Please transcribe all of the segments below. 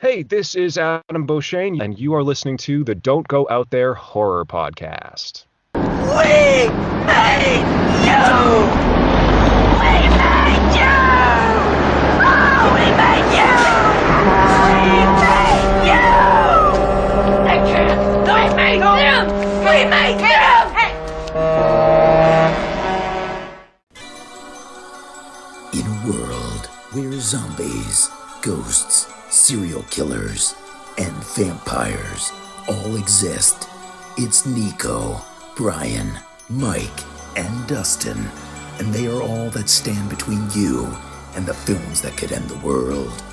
Hey, this is Adam Beauchene, and you are listening to the Don't Go Out There Horror Podcast. We made you! We made you! Oh, we made you! We made you! Hey, kid! We made him! We made him! In a world where zombies, ghosts, serial killers, and vampires all exist, it's Nico, Brian, Mike, and Dustin, and they are all that stand between you and the films that could end the world.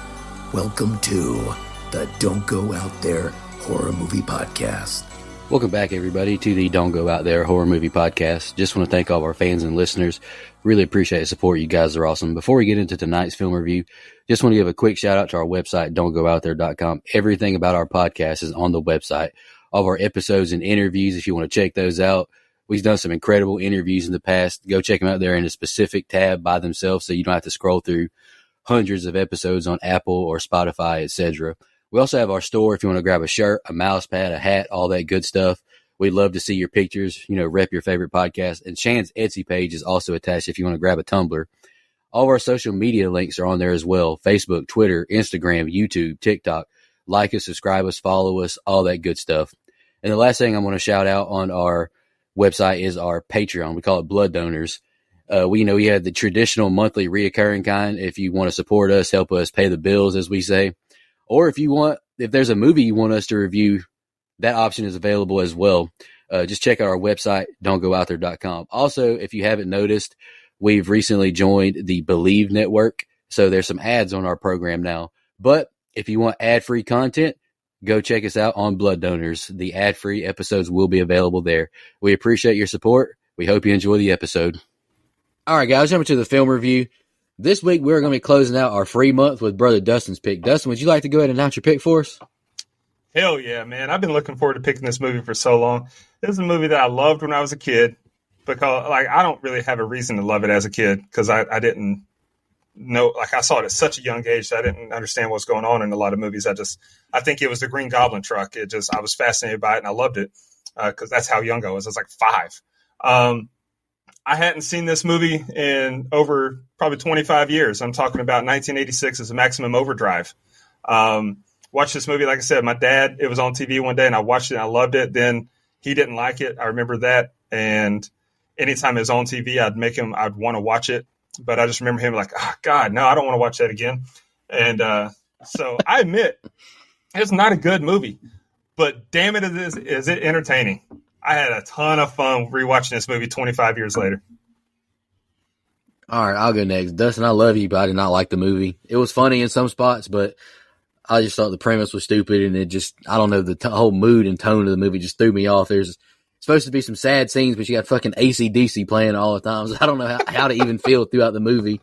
Welcome to the Don't Go Out There Horror Movie Podcast. Welcome back, everybody, to the Don't Go Out There Horror Movie Podcast. Just want to thank all of our fans and listeners. Really appreciate the support. You guys are awesome. Before we get into tonight's film review, just want to give a quick shout out to our website, don'tgoouthere.com. Everything about our podcast is on the website. All of our episodes and interviews, if you want to check those out. We've done some incredible interviews in the past. Go check them out there in a specific tab by themselves so you don't have to scroll through hundreds of episodes on Apple or Spotify, etc. We also have our store if you want to grab a shirt, a mouse pad, a hat, all that good stuff. We'd love to see your pictures, rep your favorite podcast. And Shan's Etsy page is also attached if you want to grab a tumbler. All of our social media links are on there as well. Facebook, Twitter, Instagram, YouTube, TikTok. Like us, subscribe us, follow us, all that good stuff. And the last thing I want to shout out on our website is our Patreon. We call it Blood Donors. We have the traditional monthly reoccurring kind. If you want to support us, help us pay the bills, as we say. Or if there's a movie you want us to review, that option is available as well. Just check out our website, don'tgoouthere.com. Also, if you haven't noticed, we've recently joined the Believe Network. So there's some ads on our program now. But if you want ad-free content, go check us out on Blood Donors. The ad-free episodes will be available there. We appreciate your support. We hope you enjoy the episode. All right, guys, jumping to the film review. This week, we're going to be closing out our free month with Brother Dustin's pick. Dustin, would you like to go ahead and announce your pick for us? Hell yeah, man. I've been looking forward to picking this movie for so long. This is a movie that I loved when I was a kid because, I don't really have a reason to love it as a kid because I didn't know, I saw it at such a young age that I didn't understand what's going on in a lot of movies. I think it was the Green Goblin truck. I was fascinated by it and I loved it because that's how young I was. I was like 5. I hadn't seen this movie in over probably 25 years. I'm talking about 1986 as a Maximum Overdrive. Watched this movie, like I said, my dad, it was on TV one day and I watched it and I loved it. Then he didn't like it. I remember that. And anytime it was on TV, I'd want to watch it. But I just remember him like, oh, God, no, I don't want to watch that again. And so I admit, it's not a good movie. But damn it, is it entertaining. I had a ton of fun rewatching this movie 25 years later. All right, I'll go next. Dustin, I love you, but I did not like the movie. It was funny in some spots, but I just thought the premise was stupid, and it just, I don't know, the whole mood and tone of the movie just threw me off. There's supposed to be some sad scenes, but you got fucking AC/DC playing all the time, so I don't know how to even feel throughout the movie.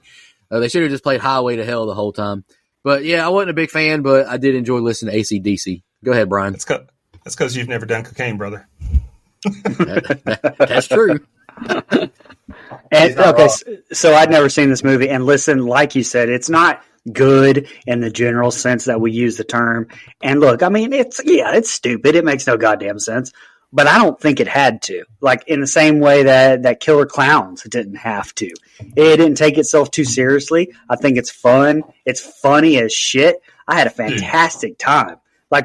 They should have just played Highway to Hell the whole time. But yeah, I wasn't a big fan, but I did enjoy listening to AC/DC. Go ahead, Brian. That's because you've never done cocaine, brother. That's true. And, okay, so I'd never seen this movie, and listen, like you said, it's not good in the general sense that we use the term. And look, I mean, it's stupid. It makes no goddamn sense. But I don't think it had to. Like in the same way that Killer Clowns didn't have to. It didn't take itself too seriously. I think it's fun. It's funny as shit. I had a fantastic time,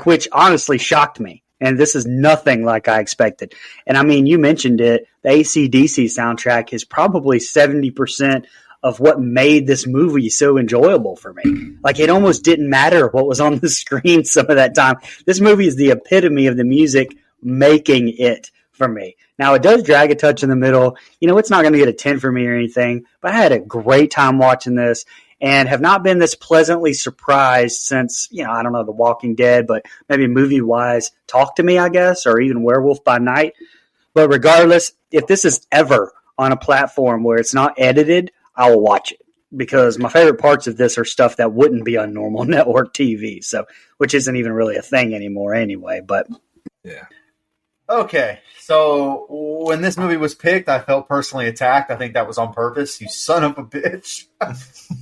which honestly shocked me. And this is nothing like I expected. And I mean, you mentioned it. The AC/DC soundtrack is probably 70% of what made this movie so enjoyable for me. It almost didn't matter what was on the screen some of that time. This movie is the epitome of the music making it for me. Now, it does drag a touch in the middle. It's not going to get a 10 for me or anything, but I had a great time watching this. And have not been this pleasantly surprised since, I don't know, The Walking Dead, but maybe movie-wise, Talk to Me, I guess, or even Werewolf by Night. But regardless, if this is ever on a platform where it's not edited, I will watch it. Because my favorite parts of this are stuff that wouldn't be on normal network TV, which isn't even really a thing anymore anyway. But yeah. Okay, so when this movie was picked, I felt personally attacked. I think that was on purpose. You son of a bitch.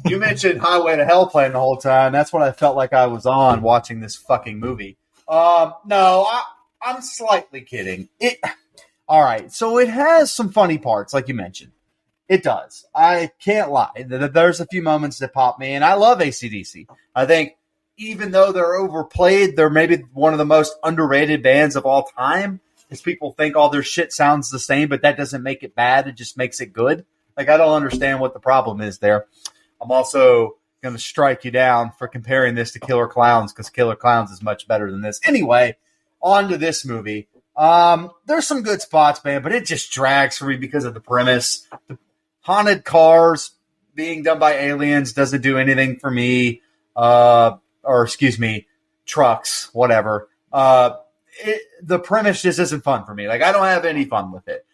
You mentioned Highway to Hell playing the whole time. That's what I felt like I was on watching this fucking movie. No, I'm slightly kidding. All right, so it has some funny parts, like you mentioned. It does. I can't lie. There's a few moments that pop me, and I love AC/DC. I think even though they're overplayed, they're maybe one of the most underrated bands of all time. Because people think all their shit sounds the same, but that doesn't make it bad. It just makes it good. Like, I don't understand what the problem is there. I'm also going to strike you down for comparing this to Killer Clowns, because Killer Clowns is much better than this. Anyway, on to this movie. There's some good spots, man, but it just drags for me because of the premise. The haunted cars being done by aliens doesn't do anything for me. Trucks, whatever. The premise just isn't fun for me. Like, I don't have any fun with it.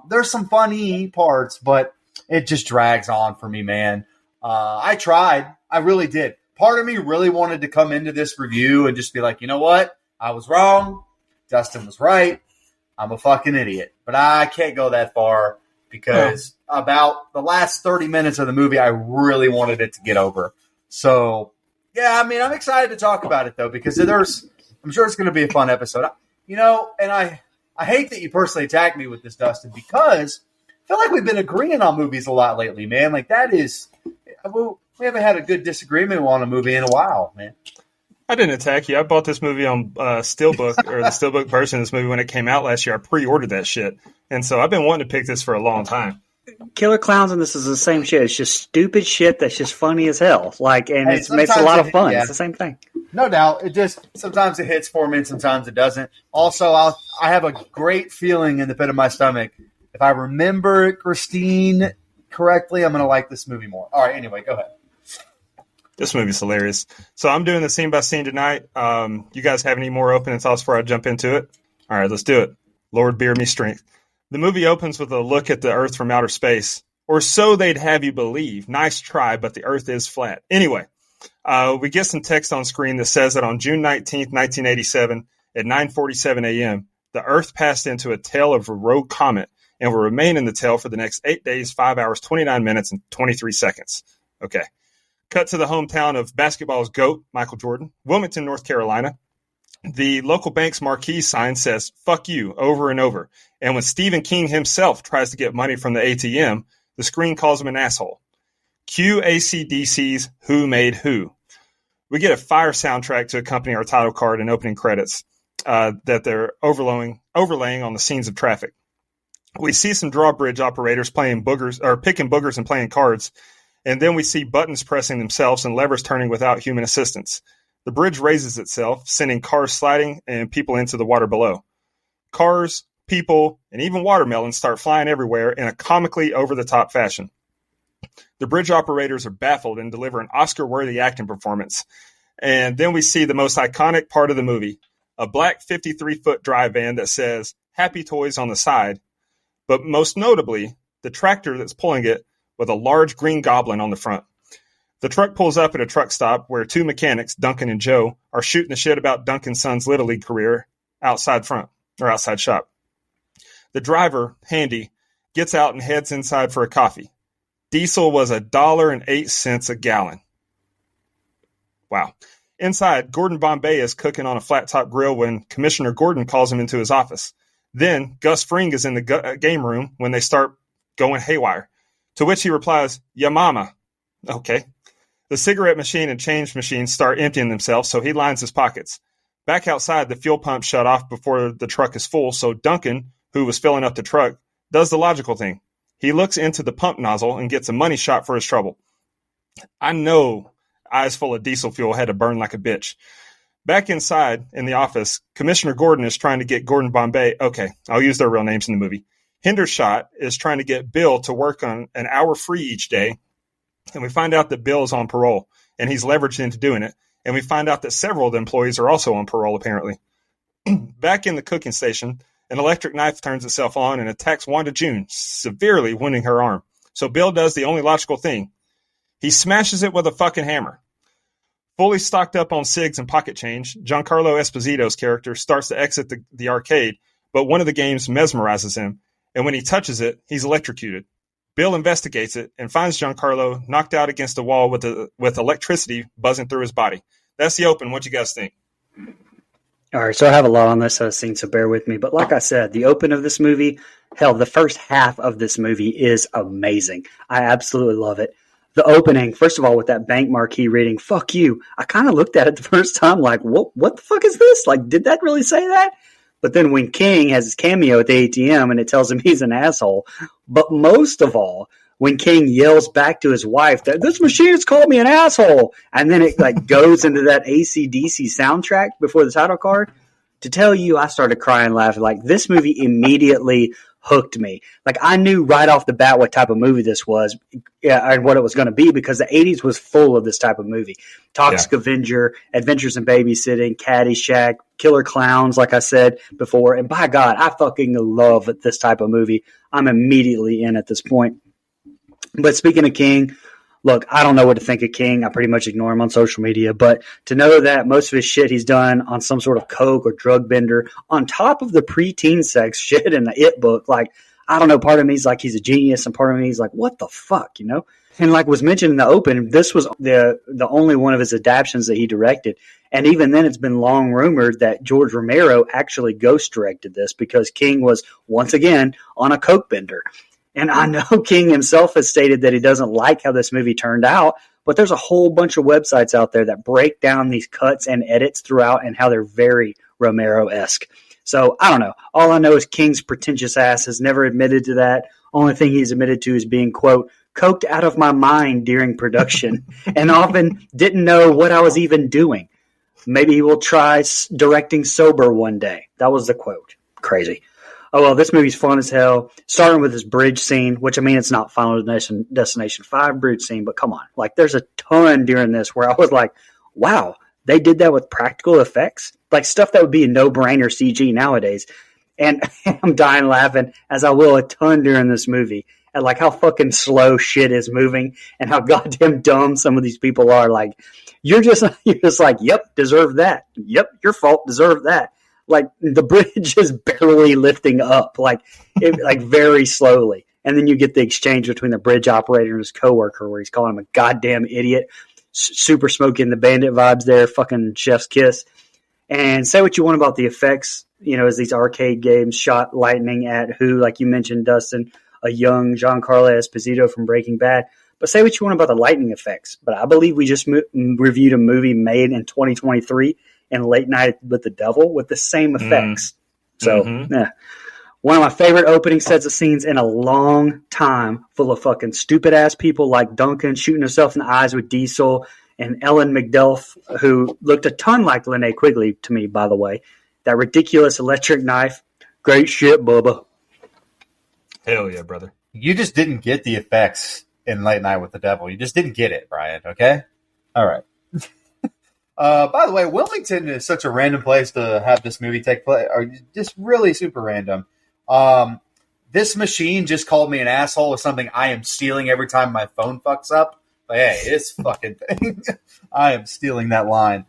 There's some funny parts, but it just drags on for me, man. I tried. I really did. Part of me really wanted to come into this review and just be like, you know what? I was wrong. Dustin was right. I'm a fucking idiot. But I can't go that far because about the last 30 minutes of the movie, I really wanted it to get over. So, yeah, I mean, I'm excited to talk about it, though, because I'm sure it's going to be a fun episode. You know, and I hate that you personally attacked me with this, Dustin, because I feel like we've been agreeing on movies a lot lately, man. Like, we haven't had a good disagreement on a movie in a while, man. I didn't attack you. I bought this movie on Steelbook, or the Steelbook version of this movie when it came out last year. I pre-ordered that shit. And so I've been wanting to pick this for a long time. Killer Clowns and this is the same shit. It's just stupid shit that's just funny as hell. Like, and Hey, it makes a lot of fun. yeah. It's the same thing. No doubt. Sometimes it hits for me and sometimes it doesn't. Also, I have a great feeling in the pit of my stomach. If I remember Christine correctly, I'm going to like this movie more. All right, anyway, go ahead. This movie's hilarious. So I'm doing the scene by scene tonight. You guys have any more opening thoughts before I jump into it? All right, let's do it. Lord, bear me strength. The movie opens with a look at the Earth from outer space, or so they'd have you believe. Nice try, but the Earth is flat. Anyway, we get some text on screen that says that on June 19th, 1987, at 9:47 a.m., the Earth passed into a tail of a rogue comet and will remain in the tail for the next 8 days, 5 hours, 29 minutes, and 23 seconds. Okay. Cut to the hometown of basketball's GOAT, Michael Jordan, Wilmington, North Carolina. The local bank's marquee sign says, "Fuck you," over and over. And when Stephen King himself tries to get money from the ATM, the screen calls him an asshole. Cue AC/DC's Who Made Who. We get a fire soundtrack to accompany our title card and opening credits that they're overlaying on the scenes of traffic. We see some drawbridge operators picking boogers and playing cards. And then we see buttons pressing themselves and levers turning without human assistance. The bridge raises itself, sending cars sliding and people into the water below. Cars, people, and even watermelons start flying everywhere in a comically over-the-top fashion. The bridge operators are baffled and deliver an Oscar-worthy acting performance. And then we see the most iconic part of the movie, a black 53-foot dry van that says Happy Toys on the side, but most notably, the tractor that's pulling it with a large green goblin on the front. The truck pulls up at a truck stop where two mechanics, Duncan and Joe, are shooting the shit about Duncan's son's Little League career outside shop. The driver, Handy, gets out and heads inside for a coffee. Diesel was $1.08 a gallon. Wow. Inside, Gordon Bombay is cooking on a flat-top grill when Commissioner Gordon calls him into his office. Then, Gus Fring is in the game room when they start going haywire. To which he replies, "Ya mama." Okay. The cigarette machine and change machine start emptying themselves, so he lines his pockets. Back outside, the fuel pump shut off before the truck is full, so Duncan, who was filling up the truck, does the logical thing. He looks into the pump nozzle and gets a money shot for his trouble. I know eyes full of diesel fuel had to burn like a bitch. Back inside, in the office, Commissioner Gordon is trying to get Gordon Bombay. Okay, I'll use their real names in the movie. Hendershot is trying to get Bill to work on an hour free each day, and we find out that Bill is on parole, and he's leveraged into doing it, and we find out that several of the employees are also on parole, apparently. Back in the cooking station, an electric knife turns itself on and attacks Wanda June, severely wounding her arm. So Bill does the only logical thing. He smashes it with a fucking hammer. Fully stocked up on cigs and pocket change, Giancarlo Esposito's character starts to exit the arcade, but one of the games mesmerizes him, and when he touches it, he's electrocuted. Bill investigates it and finds Giancarlo knocked out against a wall with electricity buzzing through his body. That's the open. What you guys think? All right, so I have a lot on this scene, so bear with me. But like I said, the open of this movie, hell, the first half of this movie is amazing. I absolutely love it. The opening, first of all, with that bank marquee reading, "fuck you," I kind of looked at it the first time like, what the fuck is this? Like, did that really say that? But then when King has his cameo at the ATM and it tells him he's an asshole, but most of all, when King yells back to his wife that this machine has called me an asshole, and then it like goes into that AC/DC soundtrack before the title card, to tell you I started crying laughing. Like, this movie immediately hooked me. Like, I knew right off the bat what type of movie this was, and what it was going to be, because the 80s was full of this type of movie. Toxic Avenger, Adventures in Babysitting, Caddyshack, Killer Clowns, like I said before. And by God, I fucking love this type of movie. I'm immediately in at this point. But speaking of King, look, I don't know what to think of King. I pretty much ignore him on social media. But to know that most of his shit he's done on some sort of coke or drug bender, on top of the preteen sex shit in the It book, like, I don't know, part of me is like he's a genius, and part of me is like, what the fuck, you know? And like was mentioned in the open, this was the only one of his adaptions that he directed. And even then, it's been long rumored that George Romero actually ghost directed this, because King was, once again, on a coke bender. And I know King himself has stated that he doesn't like how this movie turned out, but there's a whole bunch of websites out there that break down these cuts and edits throughout and how they're very Romero-esque. So I don't know. All I know is King's pretentious ass has never admitted to that. Only thing he's admitted to is being, quote, coked out of my mind during production, and often didn't know what I was even doing. Maybe he will try directing sober one day. That was the quote. Crazy. Oh, well, this movie's fun as hell, starting with this bridge scene, which, I mean, it's not Final Destination 5 bridge scene, but come on. Like, there's a ton during this where I was like, wow, they did that with practical effects? Like, stuff that would be a no-brainer CG nowadays. And I'm dying laughing, as I will a ton during this movie, at, like, how fucking slow shit is moving and how goddamn dumb some of these people are. Like, you're just like, yep, deserve that. Yep, your fault, deserve that. Like, the bridge is barely lifting up, like very slowly. And then you get the exchange between the bridge operator and his coworker where he's calling him a goddamn idiot. Super Smokey and the Bandit vibes there, fucking chef's kiss. And say what you want about the effects, you know, as these arcade games shot lightning at who, like you mentioned, Dustin, a young Giancarlo Esposito from Breaking Bad. But say what you want about the lightning effects. But I believe we just reviewed a movie made in 2023 and Late Night with the Devil with the same effects. So, one of my favorite opening sets of scenes in a long time, full of fucking stupid-ass people like Duncan shooting himself in the eyes with Diesel, and Ellen McDelf, who looked a ton like Linnea Quigley to me, by the way. That ridiculous electric knife. Great shit, Bubba. Hell yeah, brother. You just didn't get the effects in Late Night with the Devil. You just didn't get it, Brian, okay? All right. By the way, Wilmington is such a random place to have this movie take place, or just really super random. This machine just called me an asshole with something I am stealing every time my phone fucks up. But hey, it's fucking thing. I am stealing that line.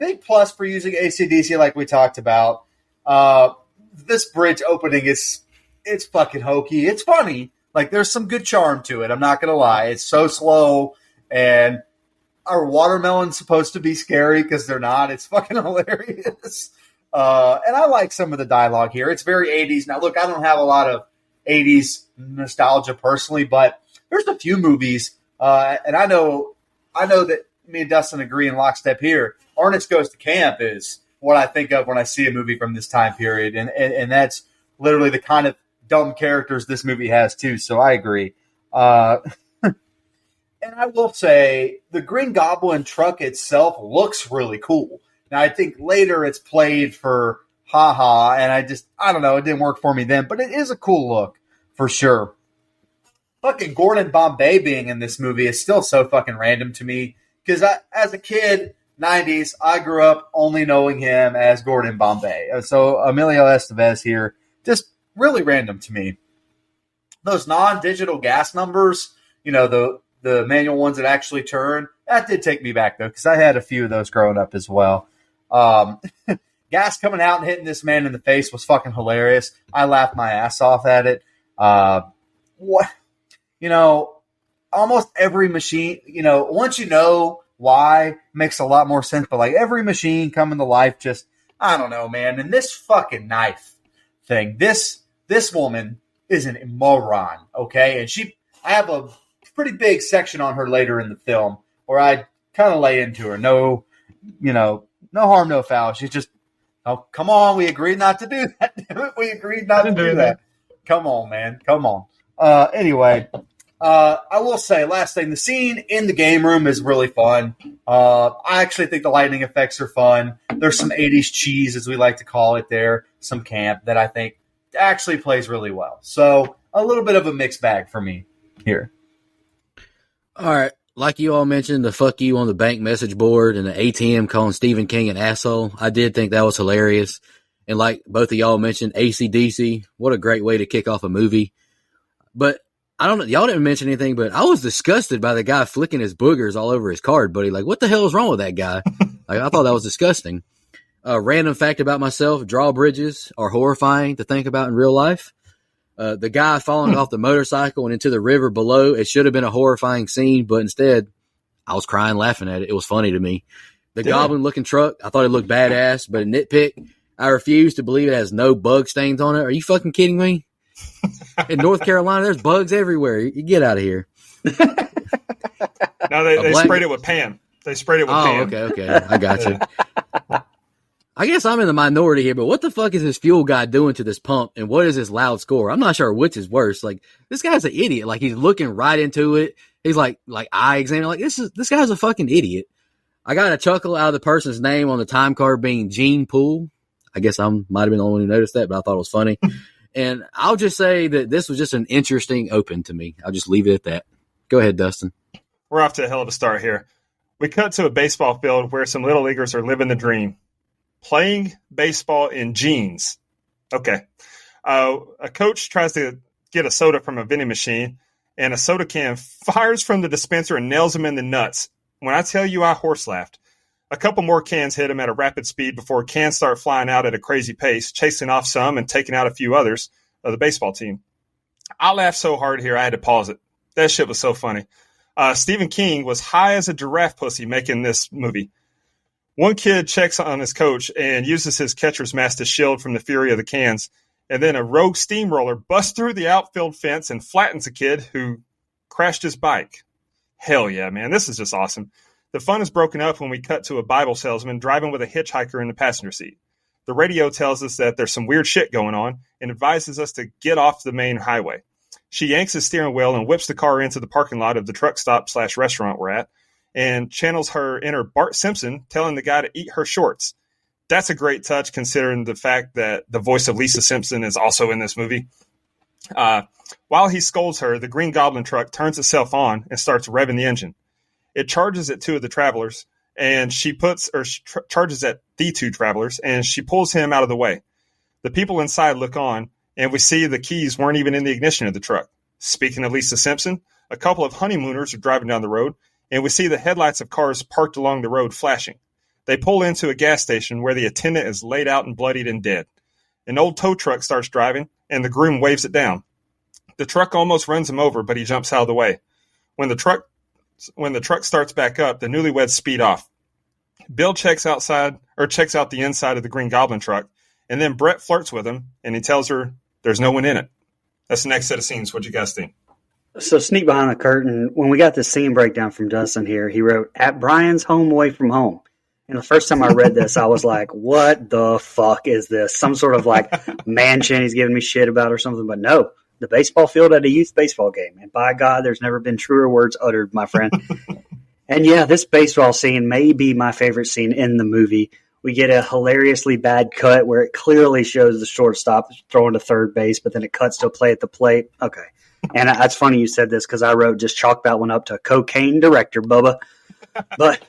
Big plus for using AC/DC like we talked about. This bridge opening it's fucking hokey. It's funny. Like, there's some good charm to it. I'm not going to lie. It's so slow, and are watermelons supposed to be scary? Because they're not. It's fucking hilarious. And I like some of the dialogue here. It's very 80s. Now, look, I don't have a lot of 80s nostalgia personally, but there's a few movies, and I know that me and Dustin agree in lockstep here. Ernest Goes to Camp is what I think of when I see a movie from this time period, and that's literally the kind of dumb characters this movie has, too, so I agree. And I will say, the Green Goblin truck itself looks really cool. Now, I think later it's played for haha, and I don't know, it didn't work for me then, but it is a cool look, for sure. Fucking Gordon Bombay being in this movie is still so fucking random to me, because as a kid, 90s, I grew up only knowing him as Gordon Bombay. So Emilio Estevez here, just really random to me. Those non-digital gas numbers, you know, the manual ones that actually turn, that did take me back, though, because I had a few of those growing up as well. gas coming out and hitting this man in the face was fucking hilarious. I laughed my ass off at it. Almost every machine, once you know why, makes a lot more sense. But like every machine coming to life, just I don't know, man. And this fucking knife thing, this woman is an moron, okay? And I have a pretty big section on her later in the film where I kind of lay into her. No harm, no foul. She's just, oh, come on, we agreed not to do that. We agreed not to do that. Come on, man. Come on. Anyway, I will say, last thing, the scene in the game room is really fun. I actually think the lighting effects are fun. There's some 80s cheese, as we like to call it there, some camp that I think actually plays really well. So a little bit of a mixed bag for me here. All right. Like you all mentioned, the fuck you on the bank message board and the ATM calling Stephen King an asshole. I did think that was hilarious. And like both of y'all mentioned, AC/DC, what a great way to kick off a movie. But I don't know, y'all didn't mention anything, but I was disgusted by the guy flicking his boogers all over his card, buddy. Like, what the hell is wrong with that guy? Like, I thought that was disgusting. Random fact about myself, drawbridges are horrifying to think about in real life. The guy falling off the motorcycle and into the river below, it should have been a horrifying scene, but instead, I was crying laughing at it. It was funny to me. The goblin-looking truck, I thought it looked badass, but a nitpick, I refuse to believe it has no bug stains on it. Are you fucking kidding me? In North Carolina, there's bugs everywhere. You get out of here. No, they sprayed it with Pam. They sprayed it with Pam. Okay. I got you. I guess I'm in the minority here, but what the fuck is this fuel guy doing to this pump, and what is this loud score? I'm not sure which is worse. Like, this guy's an idiot. Like, he's looking right into it. He's like eye examining. Like, this guy's a fucking idiot. I got a chuckle out of the person's name on the time card being Gene Poole. I guess I might have been the only one who noticed that, but I thought it was funny. And I'll just say that this was just an interesting open to me. I'll just leave it at that. Go ahead, Dustin. We're off to a hell of a start here. We cut to a baseball field where some little leaguers are living the dream. Playing baseball in jeans. Okay. A coach tries to get a soda from a vending machine, and a soda can fires from the dispenser and nails him in the nuts. When I tell you I horse laughed. A couple more cans hit him at a rapid speed before cans start flying out at a crazy pace, chasing off some and taking out a few others of the baseball team. I laughed so hard here I had to pause it. That shit was so funny. Stephen King was high as a giraffe pussy making this movie. One kid checks on his coach and uses his catcher's mask to shield from the fury of the cans, and then a rogue steamroller busts through the outfield fence and flattens a kid who crashed his bike. Hell yeah, man. This is just awesome. The fun is broken up when we cut to a Bible salesman driving with a hitchhiker in the passenger seat. The radio tells us that there's some weird shit going on and advises us to get off the main highway. She yanks his steering wheel and whips the car into the parking lot of the truck stop / restaurant we're at and channels her inner Bart Simpson telling the guy to eat her shorts. That's a great touch considering the fact that the voice of Lisa Simpson is also in this movie. While he scolds her, the Green Goblin truck turns itself on and starts revving the engine. It charges at two of the travelers, and charges at the two travelers, and she pulls him out of the way. The people inside look on, and we see the keys weren't even in the ignition of the truck. Speaking of Lisa Simpson, a couple of honeymooners are driving down the road, and we see the headlights of cars parked along the road flashing. They pull into a gas station where the attendant is laid out and bloodied and dead. An old tow truck starts driving, and the groom waves it down. The truck almost runs him over, but he jumps out of the way. When the truck starts back up, the newlyweds speed off. Bill checks out the inside of the Green Goblin truck, and then Brett flirts with him, and he tells her there's no one in it. That's the next set of scenes. What'd you guys think? So, sneak behind the curtain, when we got the scene breakdown from Dustin here, he wrote, "At Brian's home away from home." And the first time I read this, I was like, what the fuck is this? Some sort of like mansion he's giving me shit about or something. But no, the baseball field at a youth baseball game. And by God, there's never been truer words uttered, my friend. And yeah, this baseball scene may be my favorite scene in the movie. We get a hilariously bad cut where it clearly shows the shortstop throwing to third base, but then it cuts to a play at the plate. Okay. And that's funny you said this because I wrote just chalk that one up to cocaine director, Bubba. But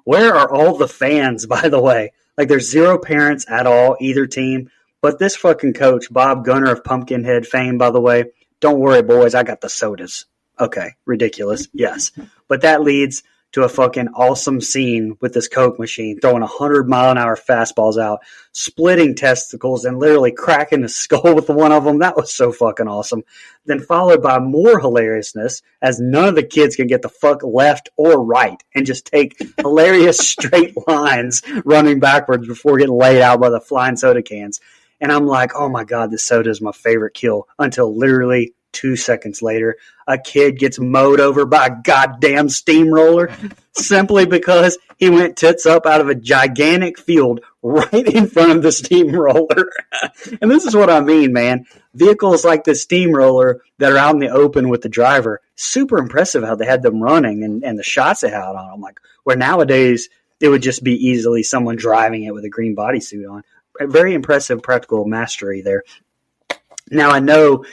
where are all the fans, by the way? Like, there's zero parents at all, either team. But this fucking coach, Bob Gunner of Pumpkinhead fame, by the way, don't worry, boys, I got the sodas. Okay, ridiculous, yes. But that leads to a fucking awesome scene with this Coke machine throwing 100-mile-an-hour fastballs out, splitting testicles, and literally cracking the skull with one of them. That was so fucking awesome. Then followed by more hilariousness as none of the kids can get the fuck left or right and just take hilarious straight lines running backwards before getting laid out by the flying soda cans. And I'm like, oh my God, this soda is my favorite kill, until literally 2 seconds later, a kid gets mowed over by a goddamn steamroller simply because he went tits up out of a gigantic field right in front of the steamroller. And this is what I mean, man. Vehicles like the steamroller that are out in the open with the driver, super impressive how they had them running and the shots they had on them. Like, where nowadays it would just be easily someone driving it with a green bodysuit on. Very impressive practical mastery there. Now, I know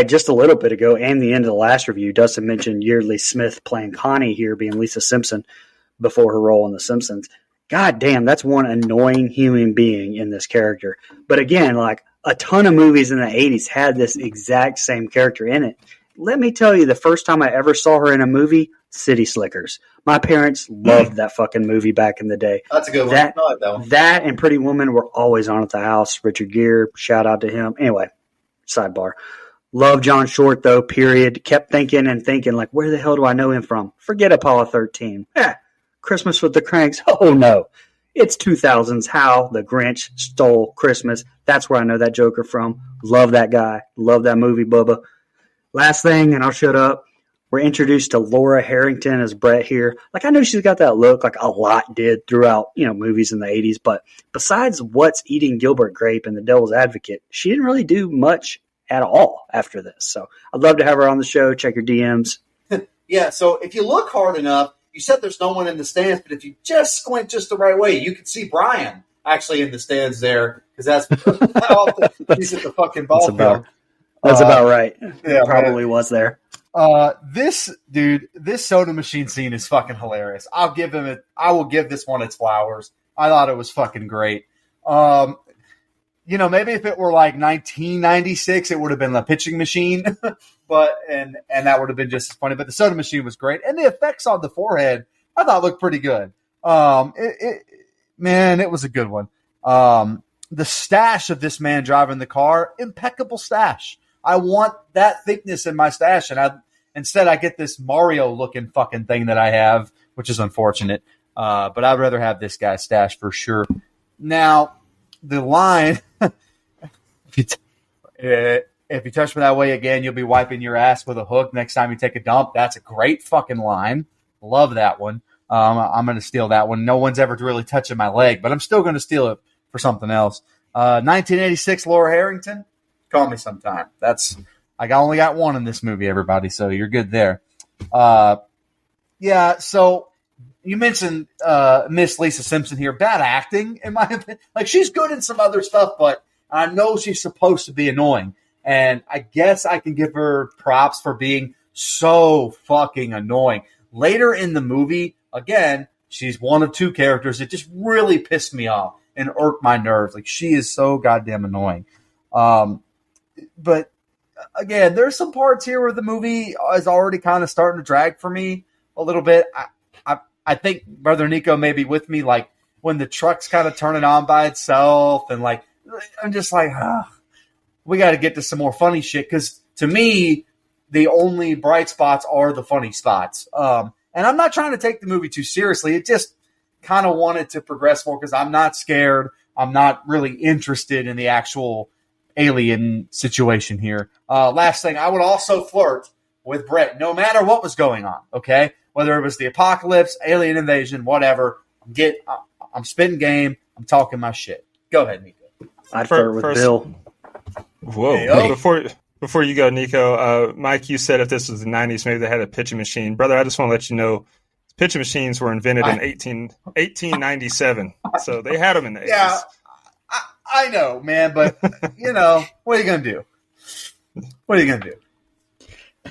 just a little bit ago and the end of the last review, Dustin mentioned Yeardley Smith playing Connie here being Lisa Simpson before her role in The Simpsons. God damn, that's one annoying human being in this character. But again, like a ton of movies in the 80s had this exact same character in it. Let me tell you, the first time I ever saw her in a movie, City Slickers. My parents loved that fucking movie back in the day. That's a good one. I like that one. That and Pretty Woman were always on at the house. Richard Gere, shout out to him. Anyway, sidebar. Love John Short, though, period. Kept thinking and thinking, like, where the hell do I know him from? Forget Apollo 13. Christmas with the Cranks. Oh, no. It's 2000s. How the Grinch Stole Christmas. That's where I know that Joker from. Love that guy. Love that movie, Bubba. Last thing, and I'll shut up. We're introduced to Laura Harrington as Brett here. Like, I know she's got that look, like a lot did throughout, movies in the 80s. But besides What's Eating Gilbert Grape and The Devil's Advocate, she didn't really do much at all after this. So I'd love to have her on the show. Check your DMs. Yeah, so if you look hard enough, you said there's no one in the stands, but if you just squint just the right way, you can see Brian actually in the stands there, because that's how often he's at the fucking ball field. That's about right. Yeah, probably was there. This soda machine scene is fucking hilarious. I will give this one its flowers. I thought it was fucking great. Maybe if it were like 1996, it would have been the pitching machine, but that would have been just as funny. But the soda machine was great, and the effects on the forehead I thought looked pretty good. It was a good one. The stash of this man driving the car, impeccable stash. I want that thickness in my stash, and instead I get this Mario looking fucking thing that I have, which is unfortunate. But I'd rather have this guy's stash for sure. Now, the line, if you touch me that way again, you'll be wiping your ass with a hook next time you take a dump. That's a great fucking line. Love that one. I'm going to steal that one. No one's ever really touching my leg, but I'm still going to steal it for something else. 1986 Laura Harrington, call me sometime. I only got one in this movie, everybody, so you're good there. So you mentioned Miss Lisa Simpson here. Bad acting, in my opinion. Like, she's good in some other stuff, but I know she's supposed to be annoying. And I guess I can give her props for being so fucking annoying. Later in the movie, again, she's one of two characters that just really pissed me off and irked my nerves. Like, she is so goddamn annoying. But again, there's some parts here where the movie is already kind of starting to drag for me a little bit. I think Brother Nico may be with me, like when the truck's kind of turning on by itself, and like I'm just like, we got to get to some more funny shit, because to me, the only bright spots are the funny spots. And I'm not trying to take the movie too seriously. It just kind of wanted to progress more because I'm not scared. I'm not really interested in the actual alien situation here. Last thing, I would also flirt with Brett no matter what was going on, okay? Whether it was the apocalypse, alien invasion, whatever. I'm spitting game. I'm talking my shit. Go ahead, Nico. I'd flirt with Bill. Whoa. Hey, Before you go, Nico, Mike, you said if this was the 90s, maybe they had a pitching machine. Brother, I just want to let you know, pitching machines were invented in 1897. So they had them in the 80s. Yeah, I know, man, but, what are you going to do? What are you going to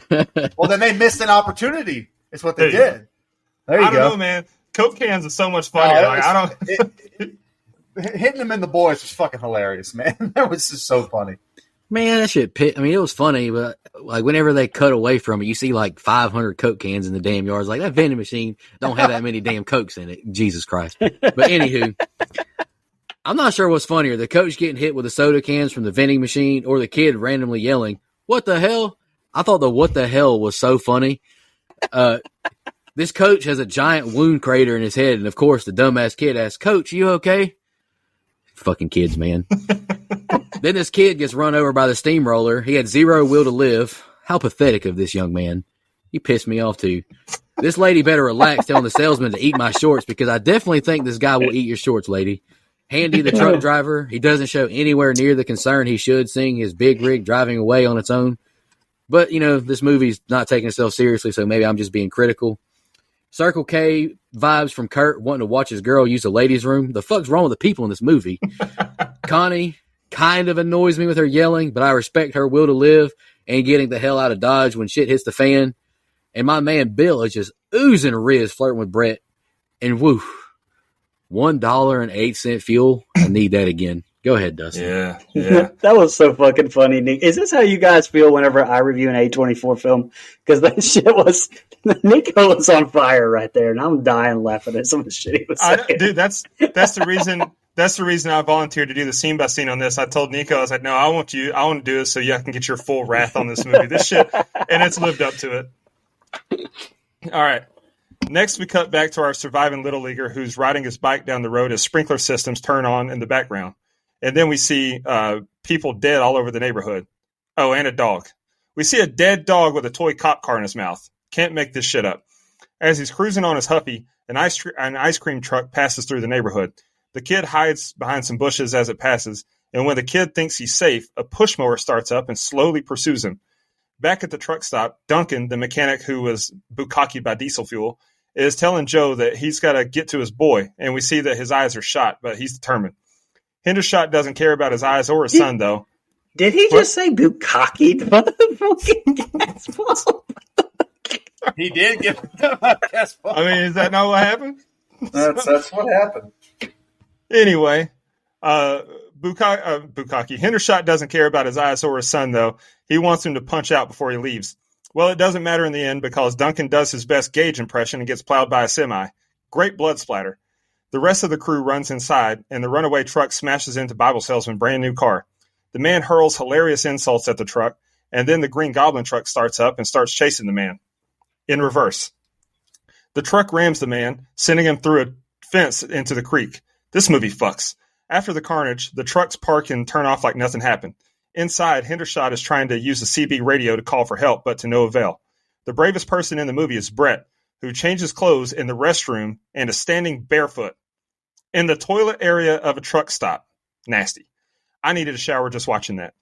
do? Well, then they missed an opportunity. It's what they did. There you go. I don't know, man. Coke cans are so much funnier. Hitting them in the boys was fucking hilarious, man. That was just so funny. Man, that shit I mean, it was funny, but like whenever they cut away from it, you see like 500 Coke cans in the damn yards. Like that vending machine don't have that many damn Cokes in it. Jesus Christ. But anywho, I'm not sure what's funnier, the coach getting hit with the soda cans from the vending machine or the kid randomly yelling, "What the hell?" I thought the "what the hell" was so funny. This coach has a giant wound crater in his head, and of course the dumbass kid asks, "Coach, you okay?" Fucking kids, man. Then this kid gets run over by the steamroller. He had zero will to live. How pathetic of this young man. You pissed me off too. This lady better relax telling the salesman to eat my shorts, because I definitely think this guy will eat your shorts, lady. Handy, the truck driver, he doesn't show anywhere near the concern he should, seeing his big rig driving away on its own. But, you know, this movie's not taking itself seriously, so maybe I'm just being critical. Circle K vibes from Kurt wanting to watch his girl use the ladies' room. The fuck's wrong with the people in this movie? Connie kind of annoys me with her yelling, but I respect her will to live and getting the hell out of Dodge when shit hits the fan. And my man Bill is just oozing Riz flirting with Brett. And woo, $1.08 fuel. I need that again. Go ahead, Dustin. Yeah. That was so fucking funny, Nick. Is this how you guys feel whenever I review an A24 film? Because that shit was, Nico was on fire right there, and I'm dying laughing at some of the shit he was saying. Dude, that's the reason. That's the reason I volunteered to do the scene by scene on this. I told Nico, I was like, no, I want to do this so you can get your full wrath on this movie. This shit, and it's lived up to it. All right. Next, we cut back to our surviving Little Leaguer who's riding his bike down the road as sprinkler systems turn on in the background. And then we see people dead all over the neighborhood. Oh, and a dog. We see a dead dog with a toy cop car in his mouth. Can't make this shit up. As he's cruising on his Huffy, an ice cream truck passes through the neighborhood. The kid hides behind some bushes as it passes, and when the kid thinks he's safe, a push mower starts up and slowly pursues him. Back at the truck stop, Duncan, the mechanic who was bukkakied by diesel fuel, is telling Joe that he's got to get to his boy, and we see that his eyes are shot, but he's determined. Hendershot doesn't care about his eyes or his son, though. Did he just say bukkakied? He did give him a gas ball. I mean, is that not what happened? That's what happened. Anyway, Bukkake. Hendershot doesn't care about his eyes or his son, though. He wants him to punch out before he leaves. Well, it doesn't matter in the end because Duncan does his best Gage impression and gets plowed by a semi. Great blood splatter. The rest of the crew runs inside, and the runaway truck smashes into Bible salesman's brand new car. The man hurls hilarious insults at the truck, and then the Green Goblin truck starts up and starts chasing the man. In reverse. The truck rams the man, sending him through a fence into the creek. This movie fucks. After the carnage, the trucks park and turn off like nothing happened. Inside, Hendershot is trying to use a CB radio to call for help, but to no avail. The bravest person in the movie is Brett, who changes clothes in the restroom and is standing barefoot in the toilet area of a truck stop. Nasty. I needed a shower just watching that.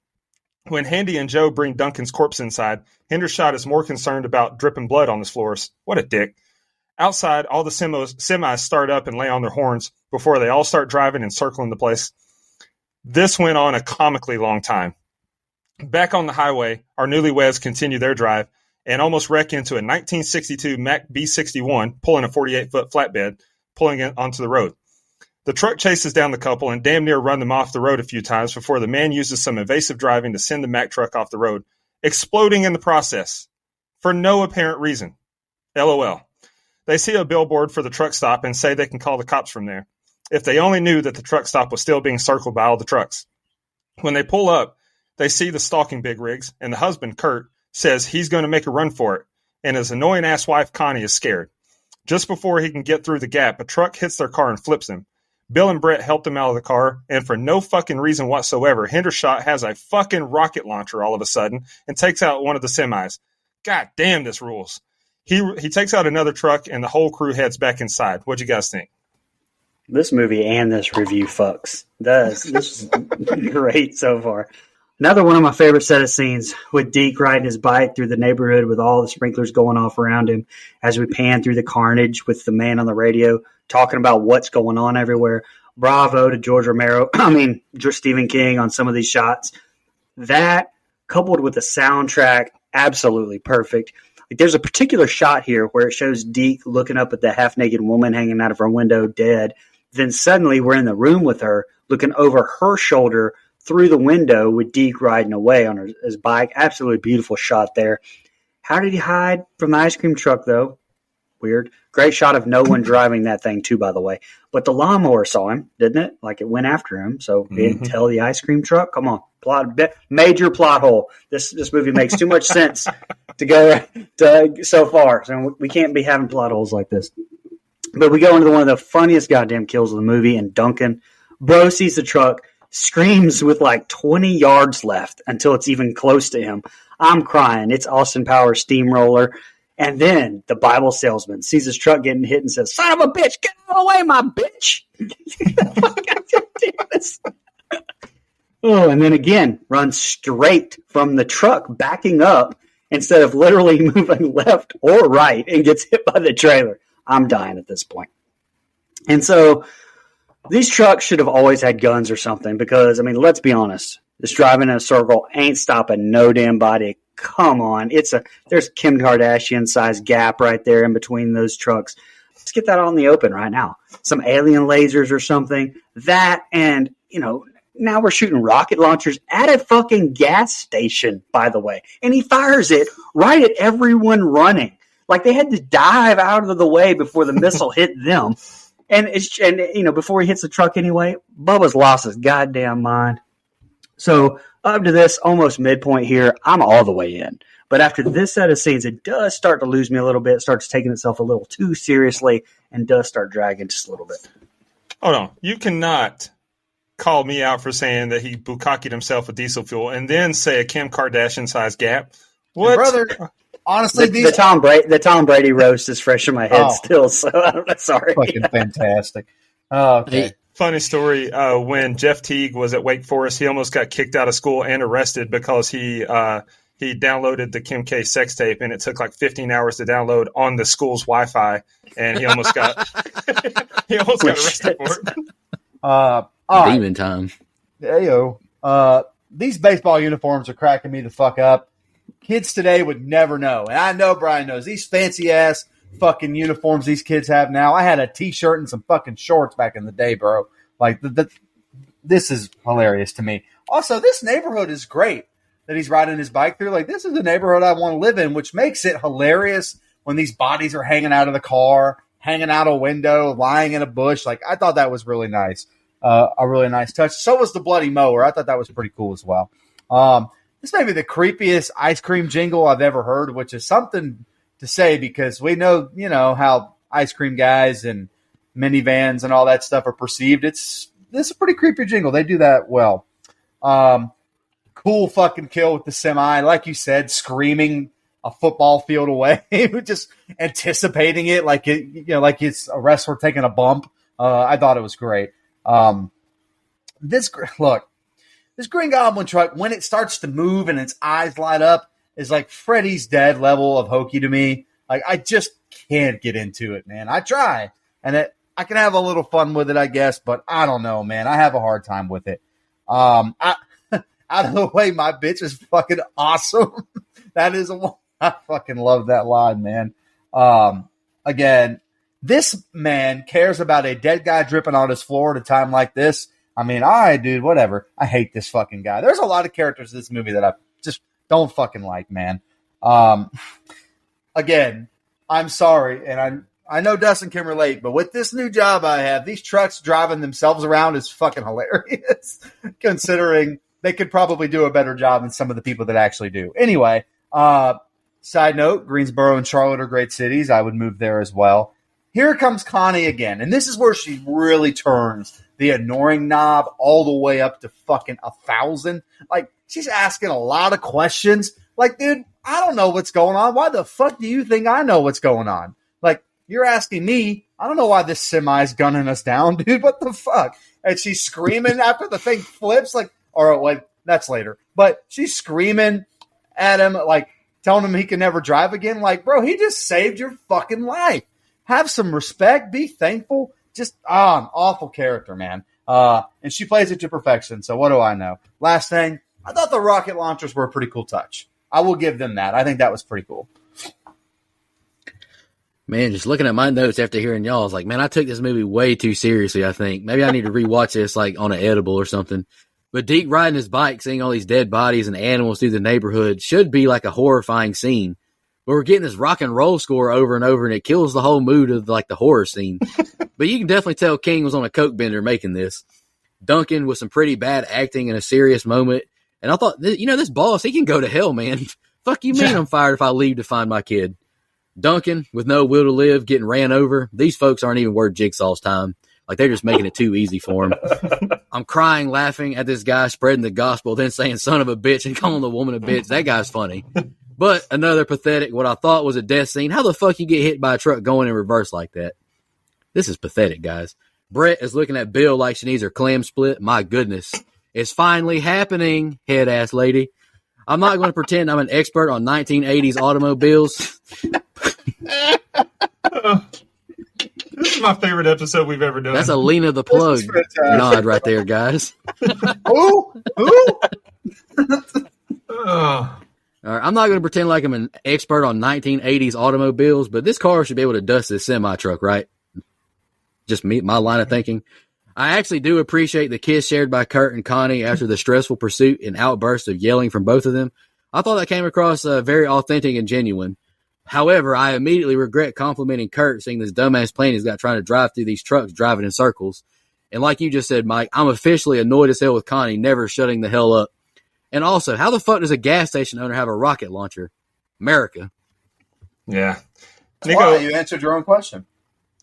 When Handy and Joe bring Duncan's corpse inside, Hendershot is more concerned about dripping blood on his floors. What a dick. Outside, all the semis start up and lay on their horns before they all start driving and circling the place. This went on a comically long time. Back on the highway, our newlyweds continue their drive and almost wreck into a 1962 Mack B61 pulling a 48-foot flatbed, pulling it onto the road. The truck chases down the couple and damn near run them off the road a few times before the man uses some evasive driving to send the Mack truck off the road, exploding in the process for no apparent reason. LOL. They see a billboard for the truck stop and say they can call the cops from there. If they only knew that the truck stop was still being circled by all the trucks. When they pull up, they see the stalking big rigs, and the husband, Kurt, says he's going to make a run for it, and his annoying-ass wife, Connie, is scared. Just before he can get through the gap, a truck hits their car and flips him. Bill and Brett help them out of the car, and for no fucking reason whatsoever, Hendershot has a fucking rocket launcher all of a sudden and takes out one of the semis. God damn, this rules. He takes out another truck, and the whole crew heads back inside. What'd you guys think? This movie and this review fucks. This is great so far. Another one of my favorite set of scenes with Deke riding his bike through the neighborhood with all the sprinklers going off around him as we pan through the carnage with the man on the radio talking about what's going on everywhere. Bravo to George Romero. Stephen King on some of these shots. That, coupled with the soundtrack, absolutely perfect. Like, there's a particular shot here where it shows Deke looking up at the half-naked woman hanging out of her window dead. Then suddenly we're in the room with her, looking over her shoulder through the window with Deke riding away on his bike. Absolutely beautiful shot there. How did he hide from the ice cream truck, though? Weird. Great shot of no one driving that thing, too, by the way. But the lawnmower saw him, didn't it? Like, it went after him, so he didn't tell the ice cream truck. Come on. Major plot hole. This movie makes too much sense to go so far. So we can't be having plot holes like this. But we go into one of the funniest goddamn kills of the movie, and Duncan, bro, sees the truck, screams with like 20 yards left until it's even close to him. I'm crying. It's Austin Powers Steamroller. And then the Bible salesman sees his truck getting hit and says, "Son of a bitch, get out of the way, my bitch." Oh, and then again, runs straight from the truck, backing up instead of literally moving left or right, and gets hit by the trailer. I'm dying at this point. And so these trucks should have always had guns or something because, I mean, let's be honest. This driving in a circle ain't stopping no damn body. Come on. There's Kim Kardashian size gap right there in between those trucks. Let's get that out in the open right now. Some alien lasers or something. That and, now we're shooting rocket launchers at a fucking gas station, by the way. And he fires it right at everyone running. Like they had to dive out of the way before the missile hit them. And before he hits the truck anyway, Bubba's lost his goddamn mind. So up to this, almost midpoint here, I'm all the way in. But after this set of scenes, it does start to lose me a little bit. It starts taking itself a little too seriously and does start dragging just a little bit. Hold on. You cannot call me out for saying that he bukkakied himself with diesel fuel and then say a Kim Kardashian-sized gap. What? Brother, honestly, the Tom Brady roast is fresh in my head still, so I'm sorry. Fucking fantastic. Oh, okay. Funny story, when Jeff Teague was at Wake Forest, he almost got kicked out of school and arrested because he downloaded the Kim K sex tape, and it took like 15 hours to download on the school's Wi-Fi, and he almost got arrested for it. Demon time. Heyo. These baseball uniforms are cracking me the fuck up. Kids today would never know, and I know Brian knows these fancy-ass fucking uniforms these kids have now. I had a t-shirt and some fucking shorts back in the day, bro. Like, this is hilarious to me. Also, this neighborhood is great that he's riding his bike through. Like, this is the neighborhood I want to live in, which makes it hilarious when these bodies are hanging out of the car, hanging out a window, lying in a bush. Like, I thought that was really nice. A really nice touch. So was the bloody mower. I thought that was pretty cool as well. This may be the creepiest ice cream jingle I've ever heard, which is something to say because we know, how ice cream guys and minivans and all that stuff are perceived. This is a pretty creepy jingle. They do that well. Cool fucking kill with the semi. Like you said, screaming a football field away, just anticipating it like it's a wrestler taking a bump. I thought it was great. This Green Goblin truck, when it starts to move and its eyes light up, is like Freddy's Dead level of hokey to me. Like, I just can't get into it, man. I try, and I can have a little fun with it, I guess, but I don't know, man. I have a hard time with it. Out of the way, my bitch is fucking awesome. That is I fucking love that line, man. Again, this man cares about a dead guy dripping on his floor at a time like this. I mean, all right, dude, whatever. I hate this fucking guy. There's a lot of characters in this movie that I just don't fucking like, man. Again, I'm sorry, and I know Dustin can relate, but with this new job I have, these trucks driving themselves around is fucking hilarious, considering they could probably do a better job than some of the people that actually do. Anyway, side note, Greensboro and Charlotte are great cities. I would move there as well. Here comes Connie again, and this is where she really turns the annoying knob all the way up to fucking 1,000. Like, she's asking a lot of questions. Like, dude, I don't know what's going on. Why the fuck do you think I know what's going on? Like, you're asking me. I don't know why this semi's gunning us down, dude. What the fuck? And she's screaming after the thing flips. Like, or wait, that's later. But she's screaming at him, like, telling him he can never drive again. Like, bro, he just saved your fucking life. Have some respect. Be thankful. Just, an awful character, man. And she plays it to perfection. So what do I know? Last thing, I thought the rocket launchers were a pretty cool touch. I will give them that. I think that was pretty cool. Man, just looking at my notes after hearing y'all, I was like, man, I took this movie way too seriously, I think. Maybe I need to rewatch this like on an edible or something. But Deke riding his bike, seeing all these dead bodies and animals through the neighborhood should be like a horrifying scene. But we're getting this rock and roll score over and over, and it kills the whole mood of like the horror scene. But you can definitely tell King was on a coke bender making this. Duncan with some pretty bad acting in a serious moment. And I thought, this boss, he can go to hell, man. Fuck you mean I'm fired if I leave to find my kid. Duncan, with no will to live, getting ran over. These folks aren't even worth Jigsaw's time. Like, they're just making it too easy for him. I'm crying, laughing at this guy spreading the gospel, then saying son of a bitch and calling the woman a bitch. That guy's funny. But another pathetic, what I thought was a death scene. How the fuck you get hit by a truck going in reverse like that? This is pathetic, guys. Brett is looking at Bill like she needs her clam split. My goodness. It's finally happening, head-ass lady. I'm not going to pretend I'm an expert on 1980s automobiles. This is my favorite episode we've ever done. That's a Lena the Plug nod right there, guys. Who? Oh. All right, I'm not going to pretend like I'm an expert on 1980s automobiles, but this car should be able to dust this semi-truck, right? Just my line of thinking. I actually do appreciate the kiss shared by Kurt and Connie after the stressful pursuit and outburst of yelling from both of them. I thought that came across very authentic and genuine. However, I immediately regret complimenting Kurt, seeing this dumbass plane he's got trying to drive through these trucks driving in circles. And like you just said, Mike, I'm officially annoyed as hell with Connie never shutting the hell up. And also, how the fuck does a gas station owner have a rocket launcher? America. Yeah. Nico, you answered your own question.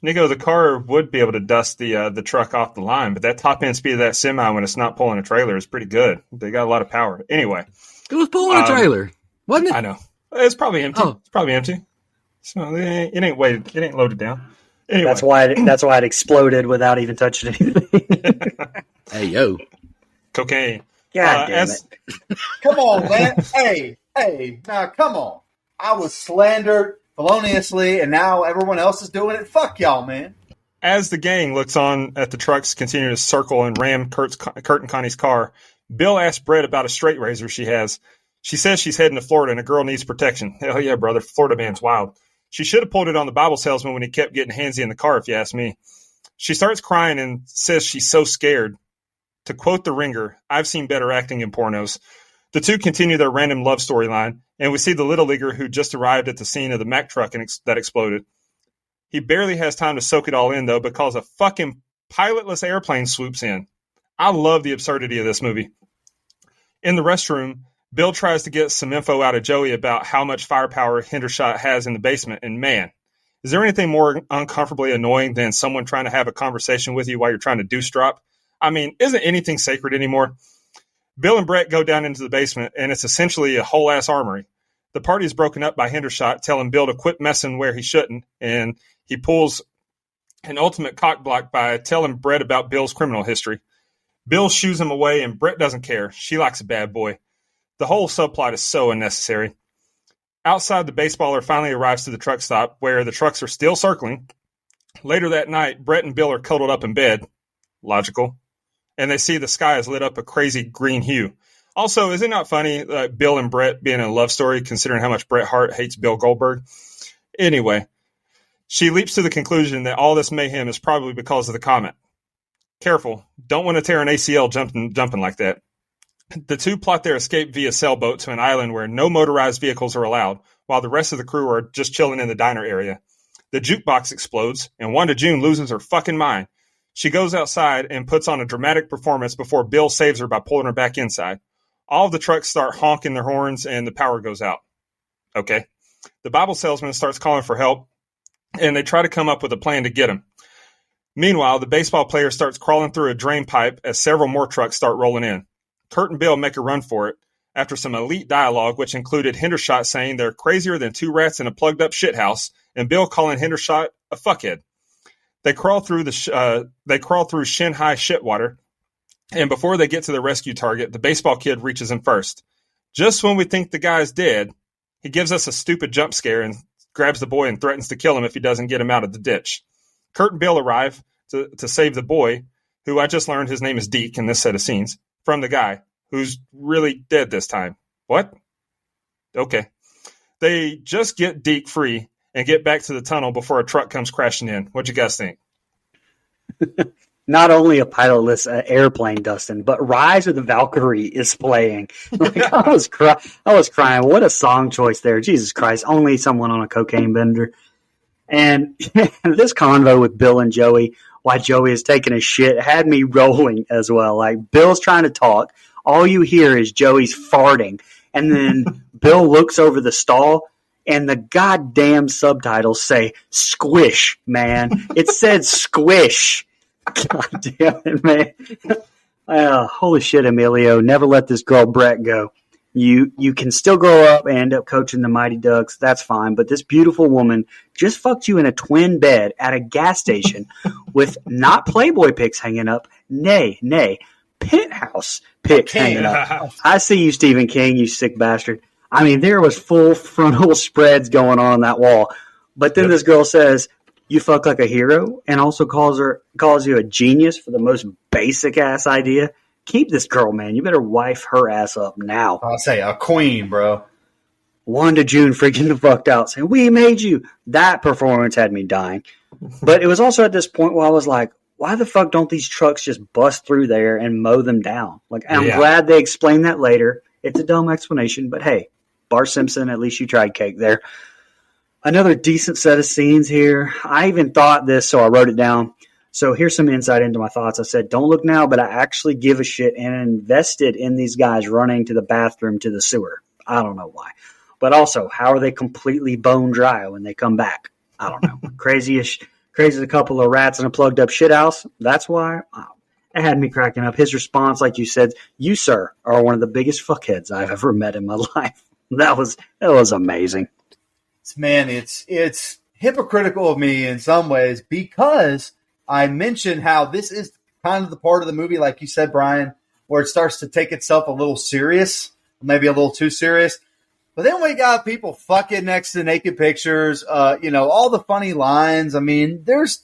Nico, the car would be able to dust the truck off the line, but that top end speed of that semi when it's not pulling a trailer is pretty good. They got a lot of power. Anyway. It was pulling a trailer, wasn't it? I know. It's probably empty. Oh. It's probably empty. So it ain't weighted. It ain't loaded down. Anyway. That's why it exploded without even touching anything. Hey, yo. Cocaine. God damn it. Come on, man. Hey, now come on. I was slandered feloniously, and now everyone else is doing it. Fuck y'all, man. As the gang looks on at the trucks continue to circle and ram Kurt and Connie's car, Bill asks Brett about a straight razor she has. She says she's heading to Florida and a girl needs protection. Hell yeah, brother. Florida man's wild. She should have pulled it on the Bible salesman when he kept getting handsy in the car, if you ask me. She starts crying and says she's so scared. To quote The Ringer, I've seen better acting in pornos. The two continue their random love storyline, and we see the little leaguer who just arrived at the scene of the Mack truck that exploded. He barely has time to soak it all in, though, because a fucking pilotless airplane swoops in. I love the absurdity of this movie. In the restroom, Bill tries to get some info out of Joey about how much firepower Hendershot has in the basement, and man, is there anything more uncomfortably annoying than someone trying to have a conversation with you while you're trying to deuce drop? I mean, isn't anything sacred anymore? Bill and Brett go down into the basement, and it's essentially a whole-ass armory. The party is broken up by Hendershot, telling Bill to quit messing where he shouldn't, and he pulls an ultimate cockblock by telling Brett about Bill's criminal history. Bill shoos him away, and Brett doesn't care. She likes a bad boy. The whole subplot is so unnecessary. Outside, the baseballer finally arrives to the truck stop, where the trucks are still circling. Later that night, Brett and Bill are cuddled up in bed. Logical. And they see the sky is lit up a crazy green hue. Also, is it not funny, Bill and Brett being a love story, considering how much Bret Hart hates Bill Goldberg? Anyway, she leaps to the conclusion that all this mayhem is probably because of the comet. Careful. Don't want to tear an ACL jumping like that. The two plot their escape via sailboat to an island where no motorized vehicles are allowed, while the rest of the crew are just chilling in the diner area. The jukebox explodes, and Wanda June loses her fucking mind. She goes outside and puts on a dramatic performance before Bill saves her by pulling her back inside. All of the trucks start honking their horns, and the power goes out. Okay. The Bible salesman starts calling for help, and they try to come up with a plan to get him. Meanwhile, the baseball player starts crawling through a drain pipe as several more trucks start rolling in. Kurt and Bill make a run for it after some elite dialogue, which included Hendershot saying they're crazier than two rats in a plugged-up shithouse, and Bill calling Hendershot a fuckhead. They crawl through shin-high shitwater, and before they get to the rescue target, the baseball kid reaches him first. Just when we think the guy's dead, he gives us a stupid jump scare and grabs the boy and threatens to kill him if he doesn't get him out of the ditch. Kurt and Bill arrive to save the boy, who I just learned his name is Deke in this set of scenes, from the guy, who's really dead this time. What? Okay. They just get Deke free and get back to the tunnel before a truck comes crashing in. What'd you guys think? not only a pilotless airplane, Dustin, but Rise of the Valkyrie is playing. Like I was crying. What a song choice there. Jesus Christ. Only someone on a cocaine bender. And this convo with Bill and Joey, while Joey is taking a shit, had me rolling as well. Like Bill's trying to talk. All you hear is Joey's farting. And then Bill looks over the stall and the goddamn subtitles say squish, man. It said squish. God damn it, man. Holy shit, Emilio. Never let this girl Brett go. You can still grow up and end up coaching the Mighty Ducks. That's fine. But this beautiful woman just fucked you in a twin bed at a gas station with not Playboy pics hanging up. Nay, penthouse pics hanging up. I see you, Stephen King, you sick bastard. I mean, there was full frontal spreads going on that wall. But then this girl says, you fuck like a hero, and also calls you a genius for the most basic ass idea. Keep this girl, man. You better wife her ass up now. I'll say a queen, bro. Wanda June freaking the fucked out saying, we made you. That performance had me dying. But it was also at this point where I was like, why the fuck don't these trucks just bust through there and mow them down? Like, I'm glad they explained that later. It's a dumb explanation, but hey, Bart Simpson, at least you tried cake there. Another decent set of scenes here. I even thought this, so I wrote it down. So here's some insight into my thoughts. I said, don't look now, but I actually give a shit and invested in these guys running to the bathroom to the sewer. I don't know why. But also, how are they completely bone dry when they come back? I don't know. Crazy as a couple of rats in a plugged up shithouse. That's why. It had me cracking up. His response, like you said, you, sir, are one of the biggest fuckheads I've ever met in my life. That was amazing. Man, it's hypocritical of me in some ways because I mentioned how this is kind of the part of the movie, like you said, Brian, where it starts to take itself a little serious, maybe a little too serious. But then we got people fucking next to naked pictures, all the funny lines. I mean, there's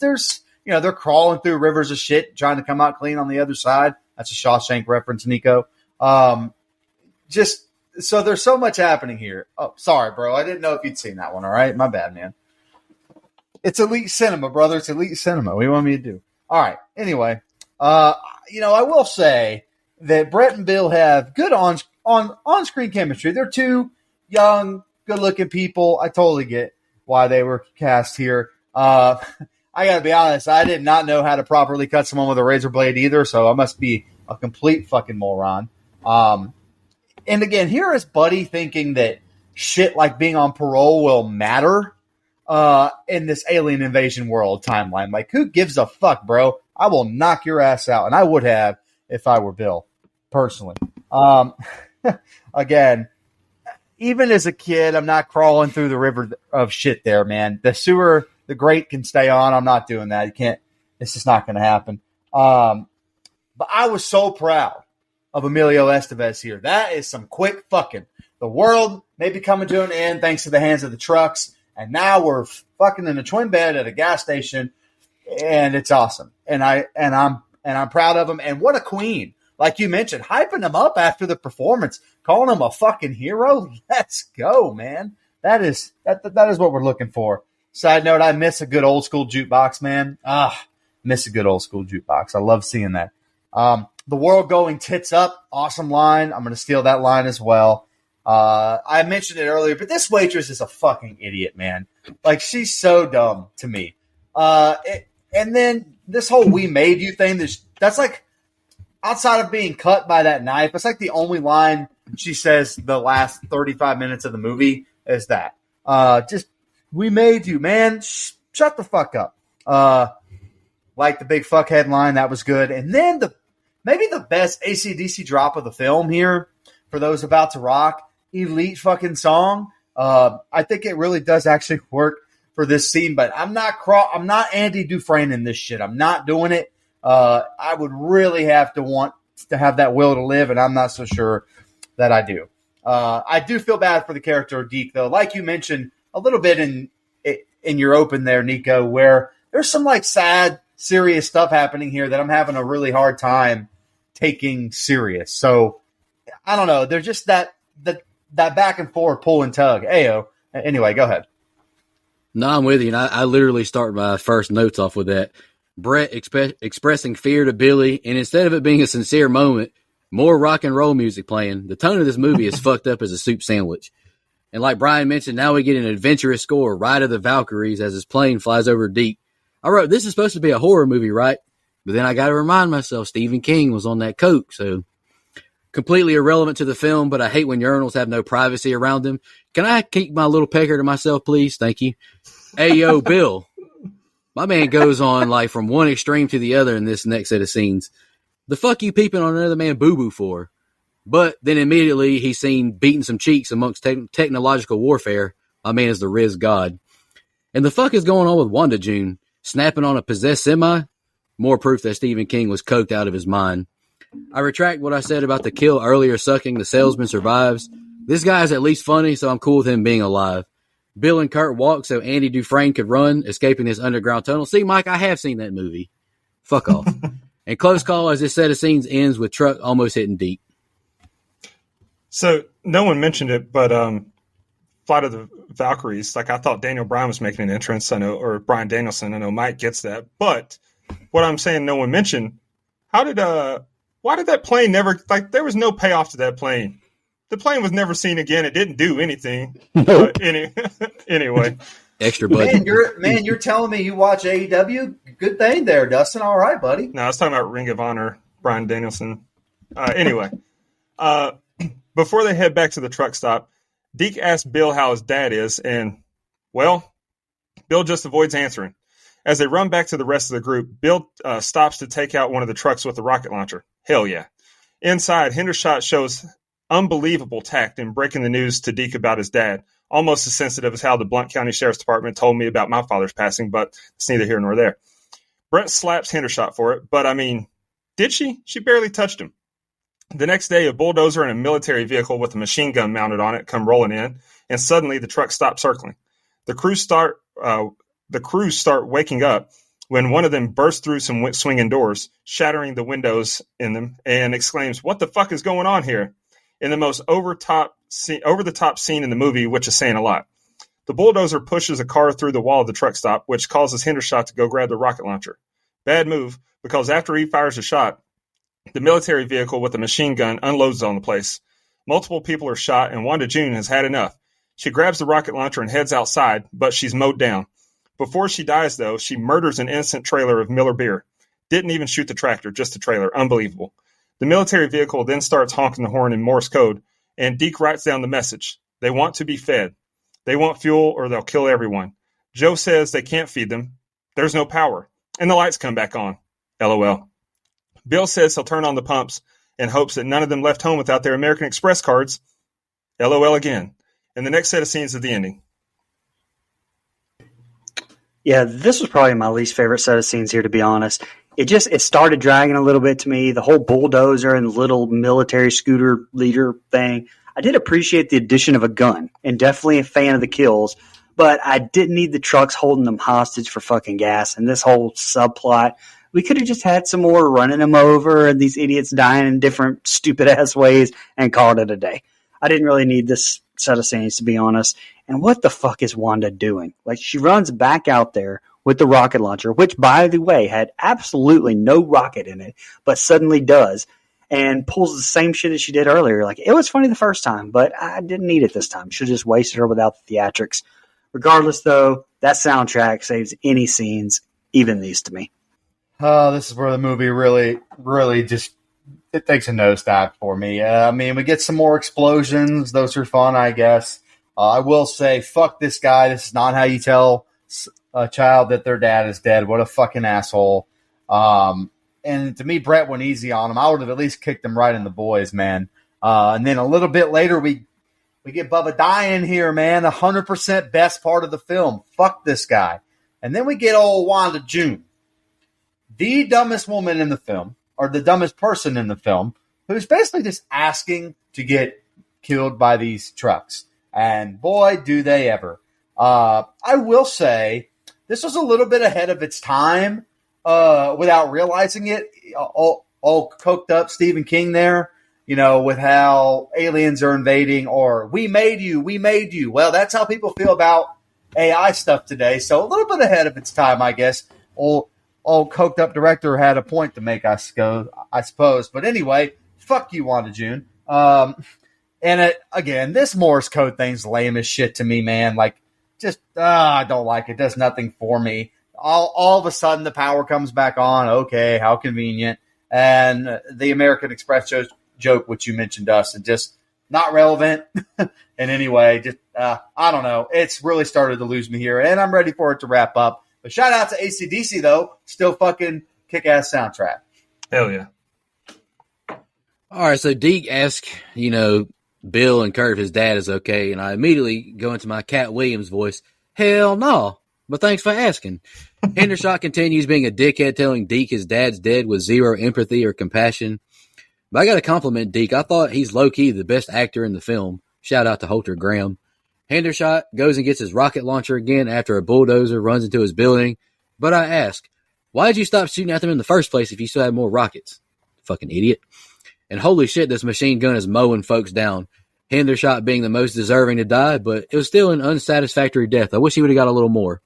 they're crawling through rivers of shit, trying to come out clean on the other side. That's a Shawshank reference, Nico. So there's so much happening here. Oh, sorry, bro. I didn't know if you'd seen that one. All right. My bad, man. It's elite cinema, brother. It's elite cinema. What do you want me to do? All right. Anyway, I will say that Brett and Bill have good on-screen chemistry. They're two young, good-looking people. I totally get why they were cast here. I got to be honest. I did not know how to properly cut someone with a razor blade either, so I must be a complete fucking moron. And again, here is Buddy thinking that shit like being on parole will matter in this alien invasion world timeline. Like, who gives a fuck, bro? I will knock your ass out, and I would have if I were Bill, personally. Again, even as a kid, I'm not crawling through the river of shit there, man. The sewer, the grate can stay on. I'm not doing that. You can't. It's just not going to happen. But I was so proud of Emilio Estevez here. That is some quick fucking. The world may be coming to an end thanks to the hands of the trucks, and now we're fucking in a twin bed at a gas station, and it's awesome. And I'm proud of him. And what a queen! Like you mentioned, hyping him up after the performance, calling him a fucking hero. Let's go, man. That is what we're looking for. Side note: I miss a good old school jukebox, man. Miss a good old school jukebox. I love seeing that. The world going tits up. Awesome line. I'm going to steal that line as well. I mentioned it earlier, but this waitress is a fucking idiot, man. Like, she's so dumb to me. And then this whole "we made you" thing, that's like, outside of being cut by that knife, it's like the only line she says the last 35 minutes of the movie is that. Just, "we made you," man. Shut the fuck up. Like the big fuckhead line, that was good. And then maybe the best AC/DC drop of the film here, for those about to rock, elite fucking song. I think it really does actually work for this scene, but I'm not Andy Dufresne in this shit. I'm not doing it. I would really have to want to have that will to live, and I'm not so sure that I do. I do feel bad for the character of Deke, though. Like you mentioned a little bit in your open there, Nico, where there's some like sad, serious stuff happening here that I'm having a really hard time taking serious. So I don't know. There's just that back and forth pull and tug. Ayo. Anyway, go ahead. No, I'm with you. And I literally start my first notes off with that. Brett expressing fear to Billy, and instead of it being a sincere moment, more rock and roll music playing. The tone of this movie is fucked up as a soup sandwich. And like Brian mentioned, now we get an adventurous score, Ride of the Valkyries, as his plane flies over deep. I wrote, this is supposed to be a horror movie, right? But then I got to remind myself, Stephen King was on that coke, so completely irrelevant to the film, but I hate when urinals have no privacy around them. Can I keep my little pecker to myself, please? Thank you. Hey, yo, Bill. My man goes on like from one extreme to the other in this next set of scenes. The fuck you peeping on another man boo-boo for? But then immediately he's seen beating some cheeks amongst technological warfare. My man is the Riz God. And the fuck is going on with Wanda June? Snapping on a possessed semi? More proof that Stephen King was coked out of his mind. I retract what I said about the kill earlier sucking. The salesman survives. This guy is at least funny, so I'm cool with him being alive. Bill and Kurt walk so Andy Dufresne could run, escaping his underground tunnel. See, Mike, I have seen that movie. Fuck off. And close call as this set of scenes ends with truck almost hitting deep. So no one mentioned it, but Flight of the Valkyries, like I thought Daniel Bryan was making an entrance. I know, or Bryan Danielson. I know Mike gets that. But what I'm saying no one mentioned, why did that plane never, like there was no payoff to that plane. The plane was never seen again. It didn't do anything. Nope. Anyway. Extra budget. You're telling me you watch AEW? Good thing there, Dustin. All right, buddy. No, I was talking about Ring of Honor, Bryan Danielson. Anyway. Before they head back to the truck stop, Deke asks Bill how his dad is, and, well, Bill just avoids answering. As they run back to the rest of the group, Bill stops to take out one of the trucks with the rocket launcher. Hell yeah. Inside, Hendershot shows unbelievable tact in breaking the news to Deke about his dad, almost as sensitive as how the Blount County Sheriff's Department told me about my father's passing, but it's neither here nor there. Brett slaps Hendershot for it, but I mean, did she? She barely touched him. The next day, a bulldozer and a military vehicle with a machine gun mounted on it come rolling in, and suddenly the truck stops circling. The crews start waking up when one of them bursts through some swinging doors, shattering the windows in them, and exclaims, "What the fuck is going on here?" in the most over-the-top scene in the movie, which is saying a lot. The bulldozer pushes a car through the wall of the truck stop, which causes Hendershot to go grab the rocket launcher. Bad move, because after he fires a shot, the military vehicle with the machine gun unloads on the place. Multiple people are shot, and Wanda June has had enough. She grabs the rocket launcher and heads outside, but she's mowed down. Before she dies, though, she murders an innocent trailer of Miller beer. Didn't even shoot the tractor, just the trailer. Unbelievable. The military vehicle then starts honking the horn in Morse code, and Deke writes down the message. They want to be fed. They want fuel or they'll kill everyone. Joe says they can't feed them. There's no power. And the lights come back on. LOL. Bill says he'll turn on the pumps and hopes that none of them left home without their American Express cards. LOL again. And the next set of scenes is the ending. Yeah, this was probably my least favorite set of scenes here, to be honest. It started dragging a little bit to me. The whole bulldozer and little military scooter leader thing. I did appreciate the addition of a gun and definitely a fan of the kills, but I didn't need the trucks holding them hostage for fucking gas and this whole subplot. We could have just had some more running them over and these idiots dying in different stupid ass ways and called it a day. I didn't really need this set of scenes, to be honest. And what the fuck is Wanda doing? Like, she runs back out there with the rocket launcher, which, by the way, had absolutely no rocket in it, but suddenly does, and pulls the same shit as she did earlier. Like, it was funny the first time, but I didn't need it this time. Should have just wasted her without the theatrics. Regardless, though, that soundtrack saves any scenes, even these to me. Oh, this is where the movie really, really just it takes a nosedive for me. I mean, we get some more explosions. Those are fun, I guess. I will say, fuck this guy. This is not how you tell a child that their dad is dead. What a fucking asshole. And to me, Brett went easy on him. I would have at least kicked him right in the boys, man. And then a little bit later, we get Bubba dying here, man. 100% best part of the film. Fuck this guy. And then we get old Wanda June, the dumbest woman in the film, or the dumbest person in the film, who's basically just asking to get killed by these trucks. And boy, do they ever. I will say this was a little bit ahead of its time without realizing it. All coked up Stephen King there, you know, with how aliens are invading or we made you. Well, that's how people feel about AI stuff today. So a little bit ahead of its time, I guess. Old old coked up director had a point to make, I suppose. But anyway, fuck you, Wanda June. And again, this Morse code thing's lame as shit to me, man. Like, just I don't like it. It does nothing for me. All of a sudden, the power comes back on. Okay, how convenient. And the American Express joke, which you mentioned, Dustin, just not relevant in any way. Just I don't know. It's really started to lose me here, and I'm ready for it to wrap up. But shout out to AC/DC, though. Still fucking kick-ass soundtrack. Hell yeah. All right, so Deke asks, Bill and Kurt if his dad is okay, and I immediately go into my Cat Williams voice, hell no, but thanks for asking. Hendershot continues being a dickhead, telling Deke his dad's dead with zero empathy or compassion. But I got to compliment Deke. I thought he's low-key the best actor in the film. Shout out to Holter Graham. Hendershot goes and gets his rocket launcher again after a bulldozer runs into his building. But I ask, why did you stop shooting at them in the first place if you still had more rockets? Fucking idiot. And holy shit, this machine gun is mowing folks down. Hendershot being the most deserving to die, but it was still an unsatisfactory death. I wish he would have got a little more.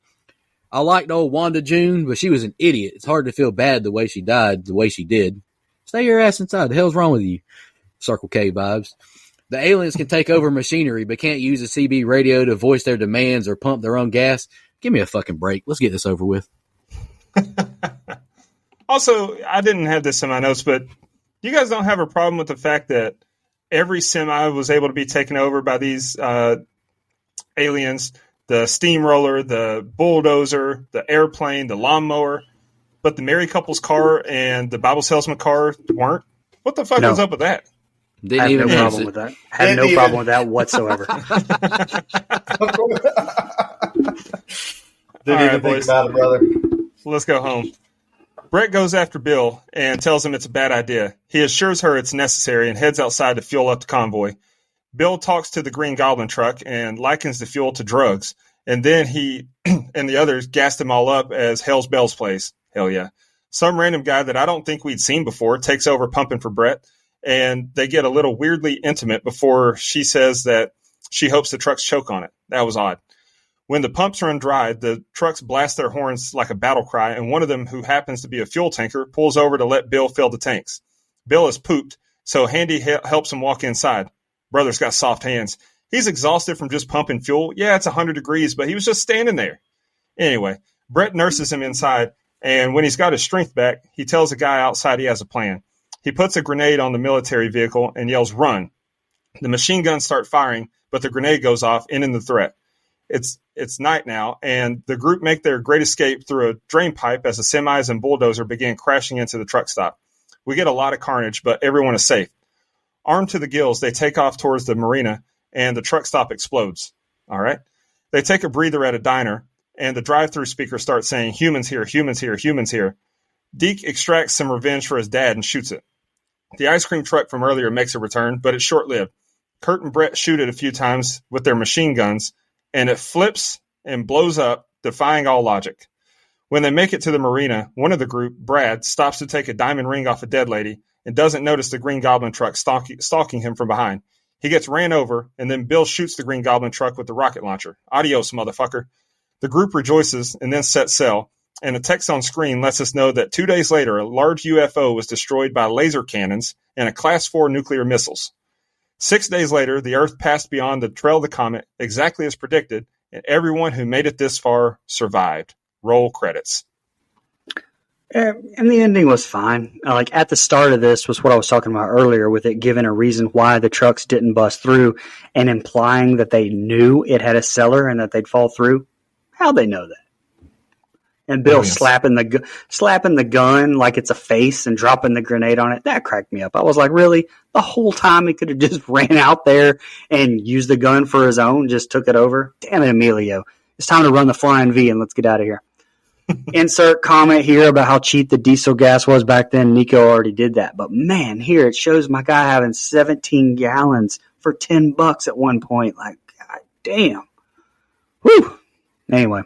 I liked old Wanda June, but she was an idiot. It's hard to feel bad the way she died, the way she did. Stay your ass inside. The hell's wrong with you? Circle K vibes. The aliens can take over machinery, but can't use a CB radio to voice their demands or pump their own gas. Give me a fucking break. Let's get this over with. Also, I didn't have this in my notes, but you guys don't have a problem with the fact that every semi was able to be taken over by these aliens, the steamroller, the bulldozer, the airplane, the lawnmower, but the married couple's car and the Bible salesman car weren't? What the fuck was up with that? Had no problem with that. Had no problem with that whatsoever. Didn't even think about it, brother. Let's go home. Brett goes after Bill and tells him it's a bad idea. He assures her it's necessary and heads outside to fuel up the convoy. Bill talks to the Green Goblin truck and likens the fuel to drugs. And then he and the others gassed him all up as Hell's Bells plays. Hell yeah. Some random guy that I don't think we'd seen before takes over pumping for Brett. And they get a little weirdly intimate before she says that she hopes the trucks choke on it. That was odd. When the pumps run dry, the trucks blast their horns like a battle cry, and one of them, who happens to be a fuel tanker, pulls over to let Bill fill the tanks. Bill is pooped, so Handy helps him walk inside. Brother's got soft hands. He's exhausted from just pumping fuel. Yeah, it's 100 degrees, but he was just standing there. Anyway, Brett nurses him inside, and when he's got his strength back, he tells the guy outside he has a plan. He puts a grenade on the military vehicle and yells, "Run." The machine guns start firing, but the grenade goes off, ending the threat. It's night now, and the group make their great escape through a drain pipe as the semis and bulldozer begin crashing into the truck stop. We get a lot of carnage, but everyone is safe. Armed to the gills, they take off towards the marina, and the truck stop explodes. All right. They take a breather at a diner, and the drive-through speaker starts saying, "Humans here, humans here, humans here." Deke extracts some revenge for his dad and shoots it. The ice cream truck from earlier makes a return, but it's short-lived. Kurt and Brett shoot it a few times with their machine guns, and it flips and blows up, defying all logic. When they make it to the marina, one of the group, Brad, stops to take a diamond ring off a dead lady and doesn't notice the Green Goblin truck stalking him from behind. He gets ran over, and then Bill shoots the Green Goblin truck with the rocket launcher. Adios, motherfucker. The group rejoices and then sets sail, and a text on screen lets us know that 2 days later, a large UFO was destroyed by laser cannons and a Class 4 nuclear missiles. 6 days later, the Earth passed beyond the trail of the comet, exactly as predicted, and everyone who made it this far survived. Roll credits. And the ending was fine. Like at the start of this was what I was talking about earlier, with it giving a reason why the trucks didn't bust through and implying that they knew it had a cellar and that they'd fall through. How'd they know that? And Bill slapping the gun like it's a face and dropping the grenade on it. That cracked me up. I was like, really? The whole time he could have just ran out there and used the gun for his own, just took it over. Damn it, Emilio. It's time to run the flying V and let's get out of here. Insert comment here about how cheap the diesel gas was back then. Nico already did that. But man, here it shows my guy having 17 gallons for $10 at one point. Like, god damn. Whew. Anyway.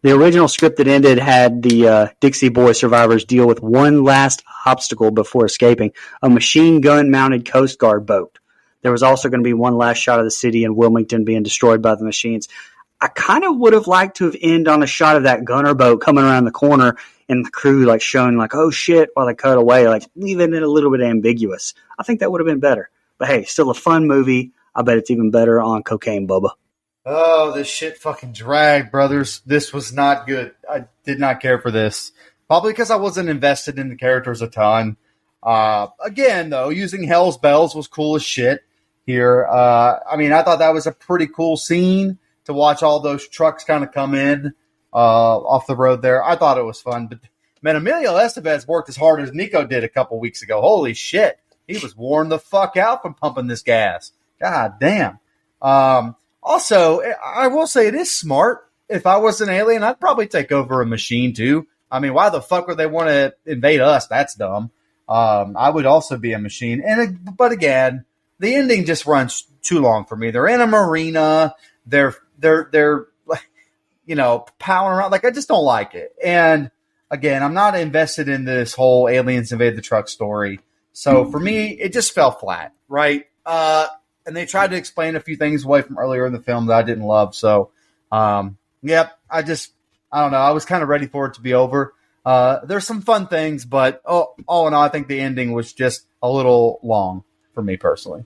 The original script that ended had the Dixie Boy survivors deal with one last obstacle before escaping, a machine gun-mounted Coast Guard boat. There was also going to be one last shot of the city in Wilmington being destroyed by the machines. I kind of would have liked to have ended on a shot of that gunner boat coming around the corner and the crew like showing like, oh shit, while they cut away, like leaving it a little bit ambiguous. I think that would have been better. But hey, still a fun movie. I bet it's even better on Cocaine Bubba. Oh, this shit fucking dragged, brothers. This was not good. I did not care for this. Probably because I wasn't invested in the characters a ton. Again, though, using Hell's Bells was cool as shit here. I mean, I thought that was a pretty cool scene to watch all those trucks kind of come in off the road there. I thought it was fun. But, man, Emilio Estevez worked as hard as Nico did a couple weeks ago. Holy shit. He was worn the fuck out from pumping this gas. God damn. Also, I will say it is smart. If I was an alien, I'd probably take over a machine too. I mean, why the fuck would they want to invade us? That's dumb. I would also be a machine. But again, the ending just runs too long for me. They're in a marina. They're powering around. Like, I just don't like it. And again, I'm not invested in this whole aliens invade the truck story. So for me, it just fell flat, right? And they tried to explain a few things away from earlier in the film that I didn't love. So, yep, I don't know. I was kind of ready for it to be over. There's some fun things, but all in all, I think the ending was just a little long for me personally.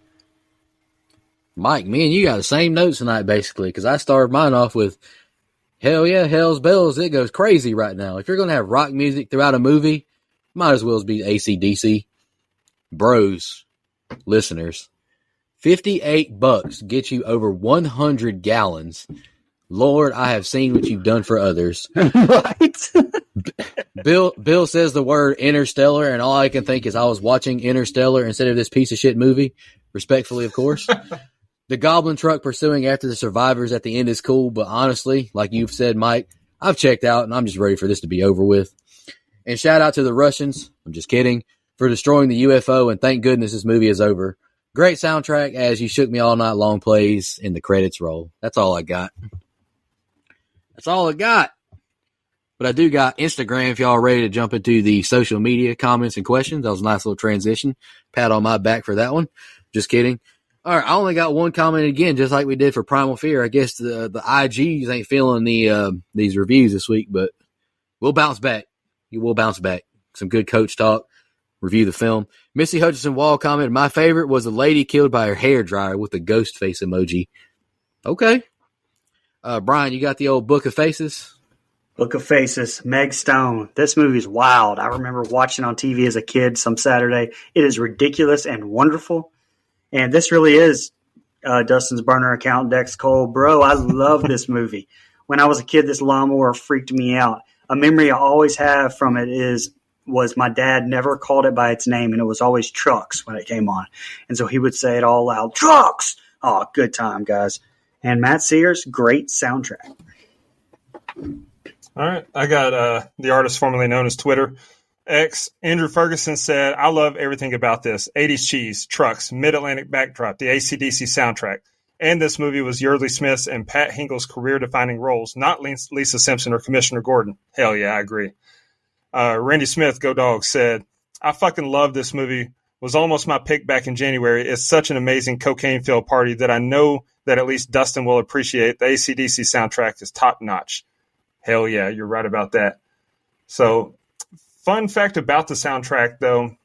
Mike, me and you got the same notes tonight, basically, because I started mine off with, hell yeah, Hell's Bells, it goes crazy right now. If you're going to have rock music throughout a movie, might as well be AC/DC. Bros, listeners, $58 gets you over 100 gallons. Lord, I have seen what you've done for others. Right? Bill says the word Interstellar, and all I can think is I was watching Interstellar instead of this piece of shit movie. Respectfully, of course. The goblin truck pursuing after the survivors at the end is cool, but honestly, like you've said, Mike, I've checked out, and I'm just ready for this to be over with. And shout out to the Russians, I'm just kidding, for destroying the UFO, and thank goodness this movie is over. Great soundtrack as You Shook Me All Night Long plays and the credits roll. That's all I got. That's all I got. But I do got Instagram if y'all are ready to jump into the social media comments and questions. That was a nice little transition. Pat on my back for that one. Just kidding. All right, I only got one comment again, just like we did for Primal Fear. I guess the IGs ain't feeling these reviews this week, but we'll bounce back. You will bounce back. Some good coach talk. Review the film. Missy Hutchinson Wall commented, my favorite was the lady killed by her hair dryer with the ghost face emoji. Okay. Brian, you got the old Book of Faces? Book of Faces, Meg Stone. This movie's wild. I remember watching on TV as a kid some Saturday. It is ridiculous and wonderful. And this really is Dustin's burner account, Dex Cole. Bro, I love this movie. When I was a kid, this lawnmower freaked me out. A memory I always have from it was my dad never called it by its name, and it was always Trucks when it came on. And so he would say it all loud, Trucks! Oh, good time, guys. And Matt Sears, great soundtrack. All right. I got the artist formerly known as Twitter X. Andrew Ferguson said, I love everything about this. 80s cheese, trucks, mid-Atlantic backdrop, the AC/DC soundtrack. And this movie was Yeardley Smith's and Pat Hingle's career-defining roles, not Lisa Simpson or Commissioner Gordon. Hell yeah, I agree. Randy Smith, Go Dogs, said, I fucking love this movie. Was almost my pick back in January. It's such an amazing cocaine-filled party that I know that at least Dustin will appreciate. The AC/DC soundtrack is top-notch. Hell yeah, you're right about that. So, fun fact about the soundtrack, though,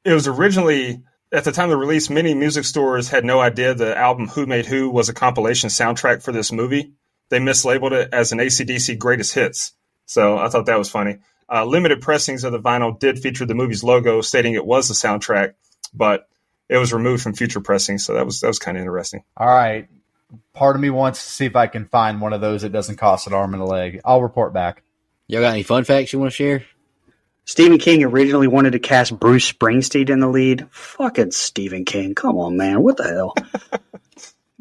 it was originally, at the time of the release, many music stores had no idea the album Who Made Who was a compilation soundtrack for this movie. They mislabeled it as an AC/DC Greatest Hits. So I thought that was funny. Limited pressings of the vinyl did feature the movie's logo, stating it was the soundtrack, but it was removed from future pressings. So that was kind of interesting. All right. Part of me wants to see if I can find one of those that doesn't cost an arm and a leg. I'll report back. Y'all got any fun facts you want to share? Stephen King originally wanted to cast Bruce Springsteen in the lead. Fucking Stephen King. Come on, man. What the hell?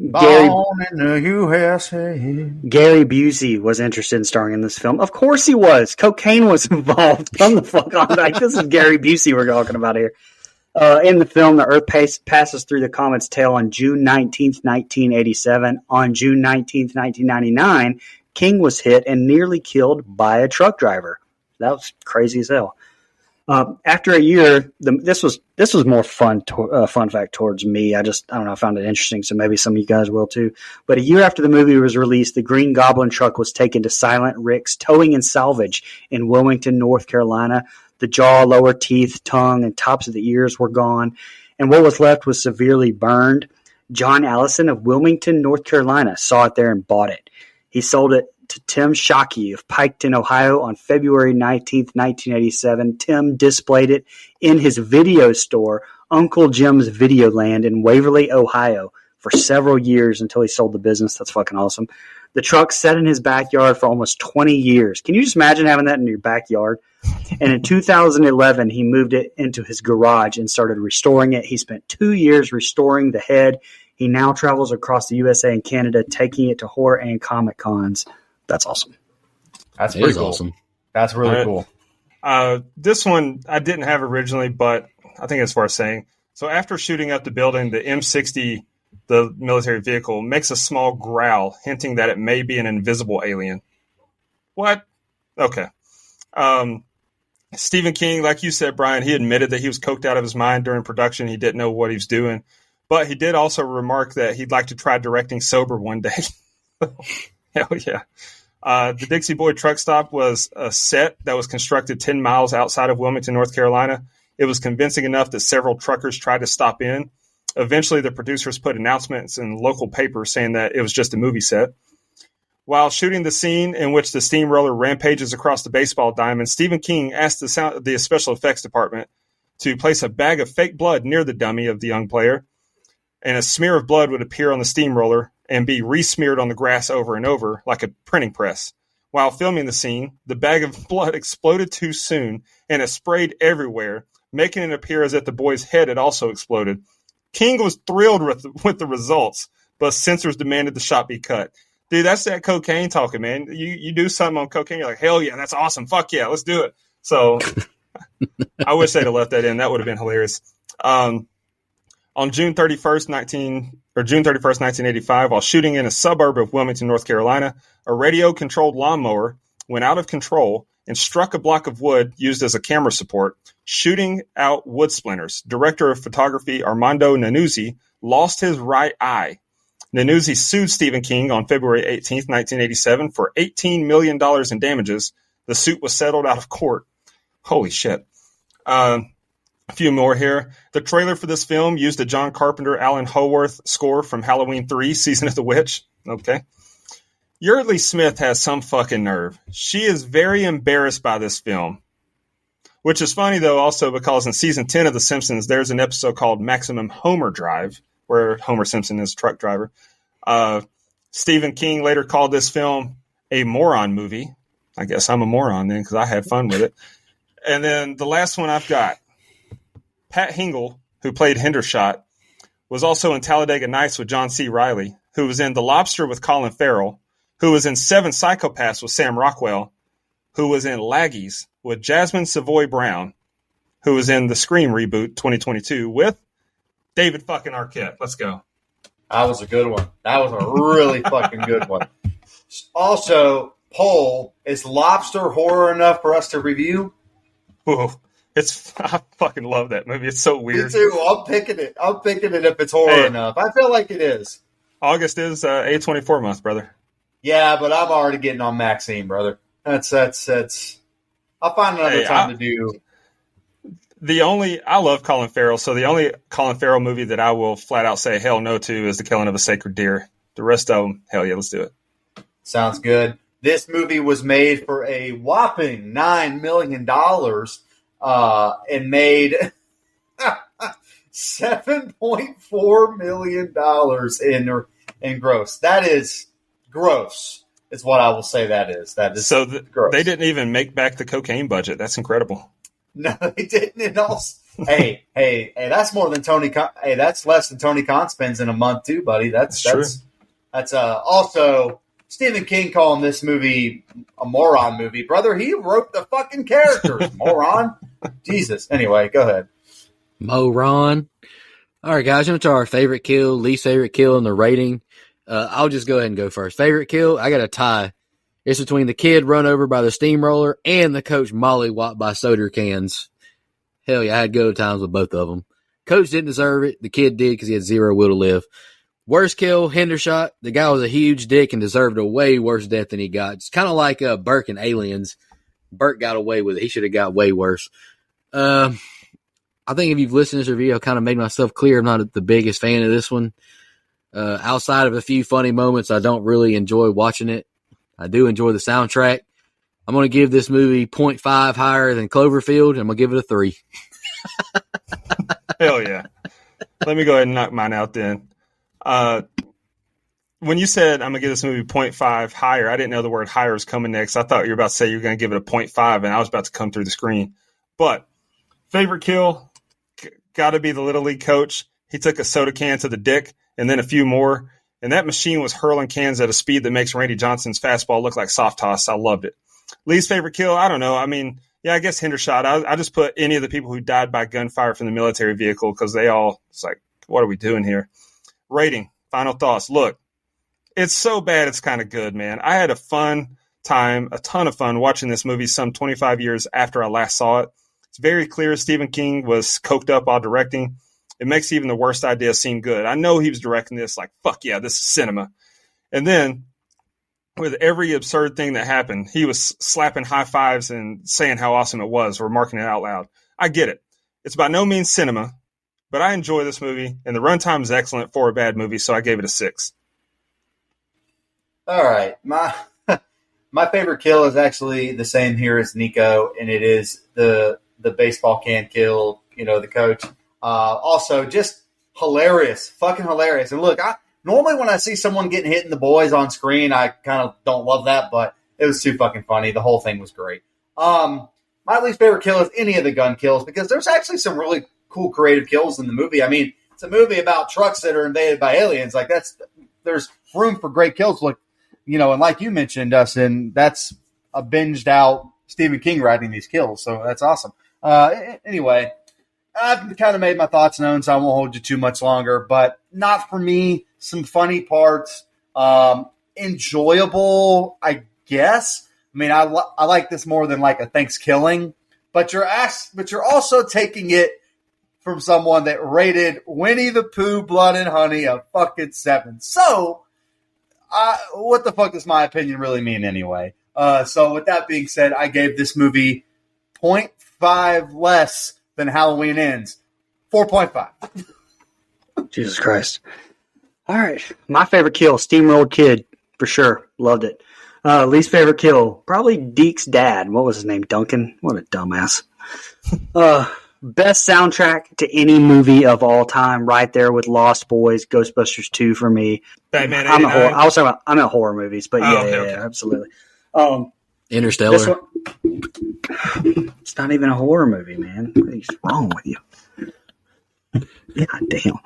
Born in the USA. Gary Busey was interested in starring in this film. Of course he was. Cocaine was involved. Come the fuck on back. This is Gary Busey we're talking about here. In the film, the Earth passes through the comet's tail on June 19th, 1987. On June 19th, 1999, King was hit and nearly killed by a truck driver. That was crazy as hell. After a year, this was more fun fact towards me. I don't know. I found it interesting, so maybe some of you guys will too. But a year after the movie was released, the Green Goblin truck was taken to Silent Rick's Towing and Salvage in Wilmington, North Carolina. The jaw, lower teeth, tongue, and tops of the ears were gone, and what was left was severely burned. John Allison of Wilmington, North Carolina, saw it there and bought it. He sold it to Tim Shockey of Piketon, Ohio on February 19th, 1987. Tim displayed it in his video store, Uncle Jim's Videoland in Waverly, Ohio, for several years until he sold the business. That's fucking awesome. The truck sat in his backyard for almost 20 years. Can you just imagine having that in your backyard? And in 2011, he moved it into his garage and started restoring it. He spent 2 years restoring the head. He now travels across the USA and Canada, taking it to horror and comic cons. That's awesome. That's pretty cool. Awesome. That's really cool. This one I didn't have originally, but I think it's worth saying. So after shooting up the building, the M60, the military vehicle, makes a small growl, hinting that it may be an invisible alien. What? Okay. Stephen King, like you said, Brian, he admitted that he was coked out of his mind during production. He didn't know what he was doing. But he did also remark that he'd like to try directing sober one day. Hell yeah. The Dixie Boy truck stop was a set that was constructed 10 miles outside of Wilmington, North Carolina. It was convincing enough that several truckers tried to stop in. Eventually, the producers put announcements in local papers saying that it was just a movie set. While shooting the scene in which the steamroller rampages across the baseball diamond, Stephen King asked the special effects department to place a bag of fake blood near the dummy of the young player, and a smear of blood would appear on the steamroller and be re-smeared on the grass over and over like a printing press. While filming the scene, the bag of blood exploded too soon and it sprayed everywhere, making it appear as if the boy's head had also exploded. King was thrilled with the results, but censors demanded the shot be cut. Dude, that's that cocaine talking, man. You do something on cocaine, you're like, hell yeah, that's awesome. Fuck yeah, let's do it. So I wish they'd have left that in. That would have been hilarious. On June 31st, 1985, while shooting in a suburb of Wilmington, North Carolina, a radio-controlled lawnmower went out of control and struck a block of wood used as a camera support, shooting out wood splinters. Director of photography Armando Nanuzzi lost his right eye. Nanuzzi sued Stephen King on February 18th, 1987 for $18 million in damages. The suit was settled out of court. Holy shit. A few more here. The trailer for this film used a John Carpenter, Alan Howarth score from Halloween 3, Season of the Witch. Okay. Yeardley Smith has some fucking nerve. She is very embarrassed by this film. Which is funny, though, also because in Season 10 of The Simpsons, there's an episode called Maximum Overdrive, where Homer Simpson is a truck driver. Stephen King later called this film a moron movie. I guess I'm a moron then because I had fun with it. And then the last one I've got, Pat Hingle, who played Hendershot, was also in Talladega Nights with John C. Reilly, who was in The Lobster with Colin Farrell, who was in Seven Psychopaths with Sam Rockwell, who was in Laggies with Jasmine Savoy Brown, who was in the Scream reboot 2022 with David fucking Arquette. Let's go. That was a good one. That was a really fucking good one. Also, poll, is Lobster horror enough for us to review? Ooh, I fucking love that movie. It's so weird. Me too. I'm picking it if it's horror enough. I feel like it is. August is A24 month, brother. Yeah, but I'm already getting on Maxine, brother. That's. I'll find another time to do. I love Colin Farrell, so the only Colin Farrell movie that I will flat out say hell no to is The Killing of a Sacred Deer. The rest of them, hell yeah, let's do it. Sounds good. This movie was made for a whopping $9 million and made $7.4 million in gross. That is gross, is what I will say that is. That is so gross. They didn't even make back the cocaine budget. That's incredible. No, they didn't. And also, hey, that's more than Tony. Hey, that's less than Tony Khan spends in a month too, buddy. That's true. That's also Stephen King calling this movie a moron movie, brother. He wrote the fucking characters, moron. Jesus. Anyway, go ahead. Moron. All right, guys, into our favorite kill, least favorite kill, and the rating. I'll just go ahead and go first. Favorite kill, I got a tie. It's between the kid run over by the steamroller and the coach mollywhopped by soda cans. Hell yeah, I had go times with both of them. Coach didn't deserve it. The kid did because he had zero will to live. Worst kill, Hendershot. The guy was a huge dick and deserved a way worse death than he got. It's kind of like Burke in Aliens. Burke got away with it. He should have got way worse. I think if you've listened to this review, I've kind of made myself clear. I'm not the biggest fan of this one. Outside of a few funny moments, I don't really enjoy watching it. I do enjoy the soundtrack. I'm going to give this movie 0.5 higher than Cloverfield. I'm going to give it a 3. Hell yeah. Let me go ahead and knock mine out then. When you said I'm going to give this movie 0.5 higher, I didn't know the word higher was coming next. I thought you were about to say you were going to give it a 0.5, and I was about to come through the screen. But favorite kill, got to be the Little League coach. He took a soda can to the dick and then a few more, and that machine was hurling cans at a speed that makes Randy Johnson's fastball look like soft toss. I loved it. Least favorite kill, I don't know. I mean, yeah, I guess Hendershot. I just put any of the people who died by gunfire from the military vehicle because they all, it's like, what are we doing here? Rating, final thoughts. Look, it's so bad it's kind of good, man. I had a fun time, a ton of fun watching this movie some 25 years after I last saw it. It's very clear Stephen King was coked up while directing. It makes even the worst idea seem good. I know he was directing this like, fuck yeah, this is cinema. And then with every absurd thing that happened, he was slapping high fives and saying how awesome it was, remarking it out loud. I get it. It's by no means cinema, but I enjoy this movie, and the runtime is excellent for a bad movie, so I gave it a 6. All right. My favorite kill is actually the same here as Nico, and it is the baseball can kill, the coach. Also, just hilarious, fucking hilarious. And look, normally when I see someone getting hit in the boys on screen, I kind of don't love that, but it was too fucking funny. The whole thing was great. My least favorite kill is any of the gun kills because there's actually some really cool creative kills in the movie. I mean, it's a movie about trucks that are invaded by aliens. Like there's room for great kills. Look, and like you mentioned, Dustin, that's a binged out Stephen King writing these kills. So that's awesome. Anyway, I've kind of made my thoughts known, so I won't hold you too much longer, but not for me. Some funny parts, enjoyable, I guess. I mean, I like this more than like a Thanksgiving, but you're also taking it from someone that rated Winnie the Pooh, Blood and Honey a fucking 7. So, what the fuck does my opinion really mean anyway? So with that being said, I gave this movie 0.5 less than Halloween Ends. 4.5. Jesus Christ. All right. My favorite kill, Steamrolled Kid, for sure. Loved it. Least favorite kill, probably Deke's dad. What was his name? Duncan? What a dumbass. Best soundtrack to any movie of all time, right there with Lost Boys, Ghostbusters 2 for me. Batman I'm 89. I'm at horror movies, but okay. Absolutely. Interstellar. It's not even a horror movie, man. What is wrong with you? God damn.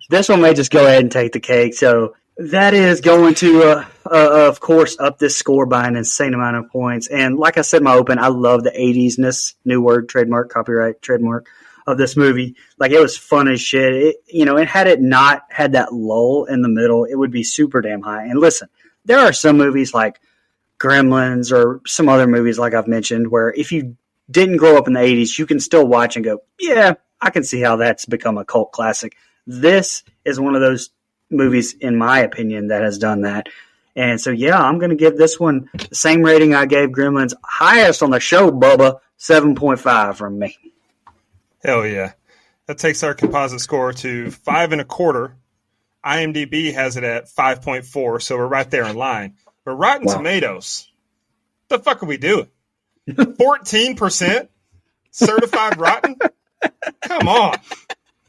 This one may just go ahead and take the cake. So that is going to, of course, up this score by an insane amount of points. And like I said in my open, I love the 80s-ness, new word, trademark, copyright, trademark of this movie. Like, it was fun as shit. And had it not had that lull in the middle, it would be super damn high. And listen, there are some movies like Gremlins or some other movies like I've mentioned where if you didn't grow up in the 80s, you can still watch and go, yeah, I can see how that's become a cult classic. This is one of those movies, in my opinion, that has done that. And so, yeah, I'm going to give this one the same rating I gave Gremlins. Highest on the show, Bubba, 7.5 from me. Hell yeah. That takes our composite score to 5.25. IMDb has it at 5.4, so we're right there in line. But Rotten Tomatoes, the fuck are we doing? 14% certified rotten? Come on.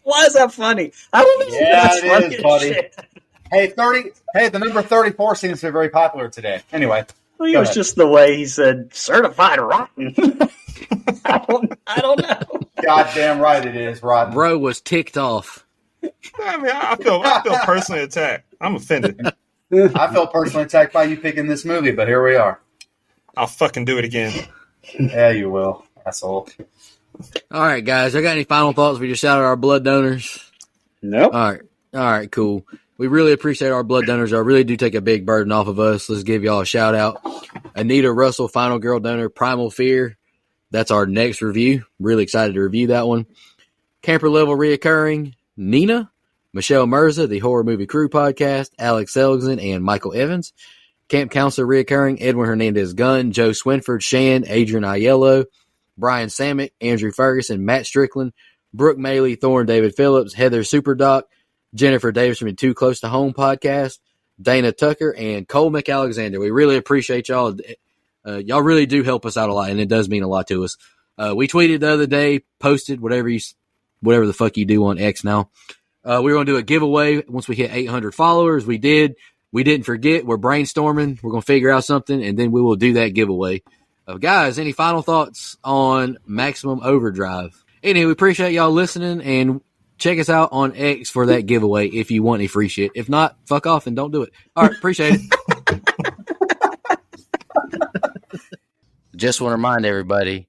Why is that funny? I don't know. Yeah, That's funny it is, as buddy. shit. Hey, the number 34 seems to be very popular today. Anyway. I think it was just the way he said certified rotten. I don't know. Goddamn right it is, rotten. Bro was ticked off. I mean, I feel personally attacked. I'm offended. I felt personally attacked by you picking this movie, but here we are. I'll fucking do it again. Yeah, you will, asshole. All right, guys. I got any final thoughts? We just shouted our blood donors. Nope. All right, cool. We really appreciate our blood donors. I really do take a big burden off of us. Let's give y'all a shout out. Anita Russell, final girl donor, Primal Fear. That's our next review. Really excited to review that one. Camper Level reoccurring, Nina, Michelle Mirza, the Horror Movie Crew podcast, Alex Seligson, and Michael Evans. Camp Counselor reoccurring, Edwin Hernandez Gunn, Joe Swinford, Shan, Adrian Aiello, Brian Samick, Andrew Ferguson, Matt Strickland, Brooke Maley, Thorne David Phillips, Heather Superdoc, Jennifer Davis from the Too Close to Home podcast, Dana Tucker, and Cole McAlexander. We really appreciate y'all. Y'all really do help us out a lot, and it does mean a lot to us. We tweeted the other day, posted whatever the fuck you do on X now. We were going to do a giveaway once we hit 800 followers. We did. We didn't forget. We're brainstorming. We're going to figure out something, and then we will do that giveaway. Guys, any final thoughts on Maximum Overdrive? Anyway, we appreciate y'all listening, and check us out on X for that giveaway if you want any free shit. If not, fuck off and don't do it. All right, appreciate it. Just want to remind everybody,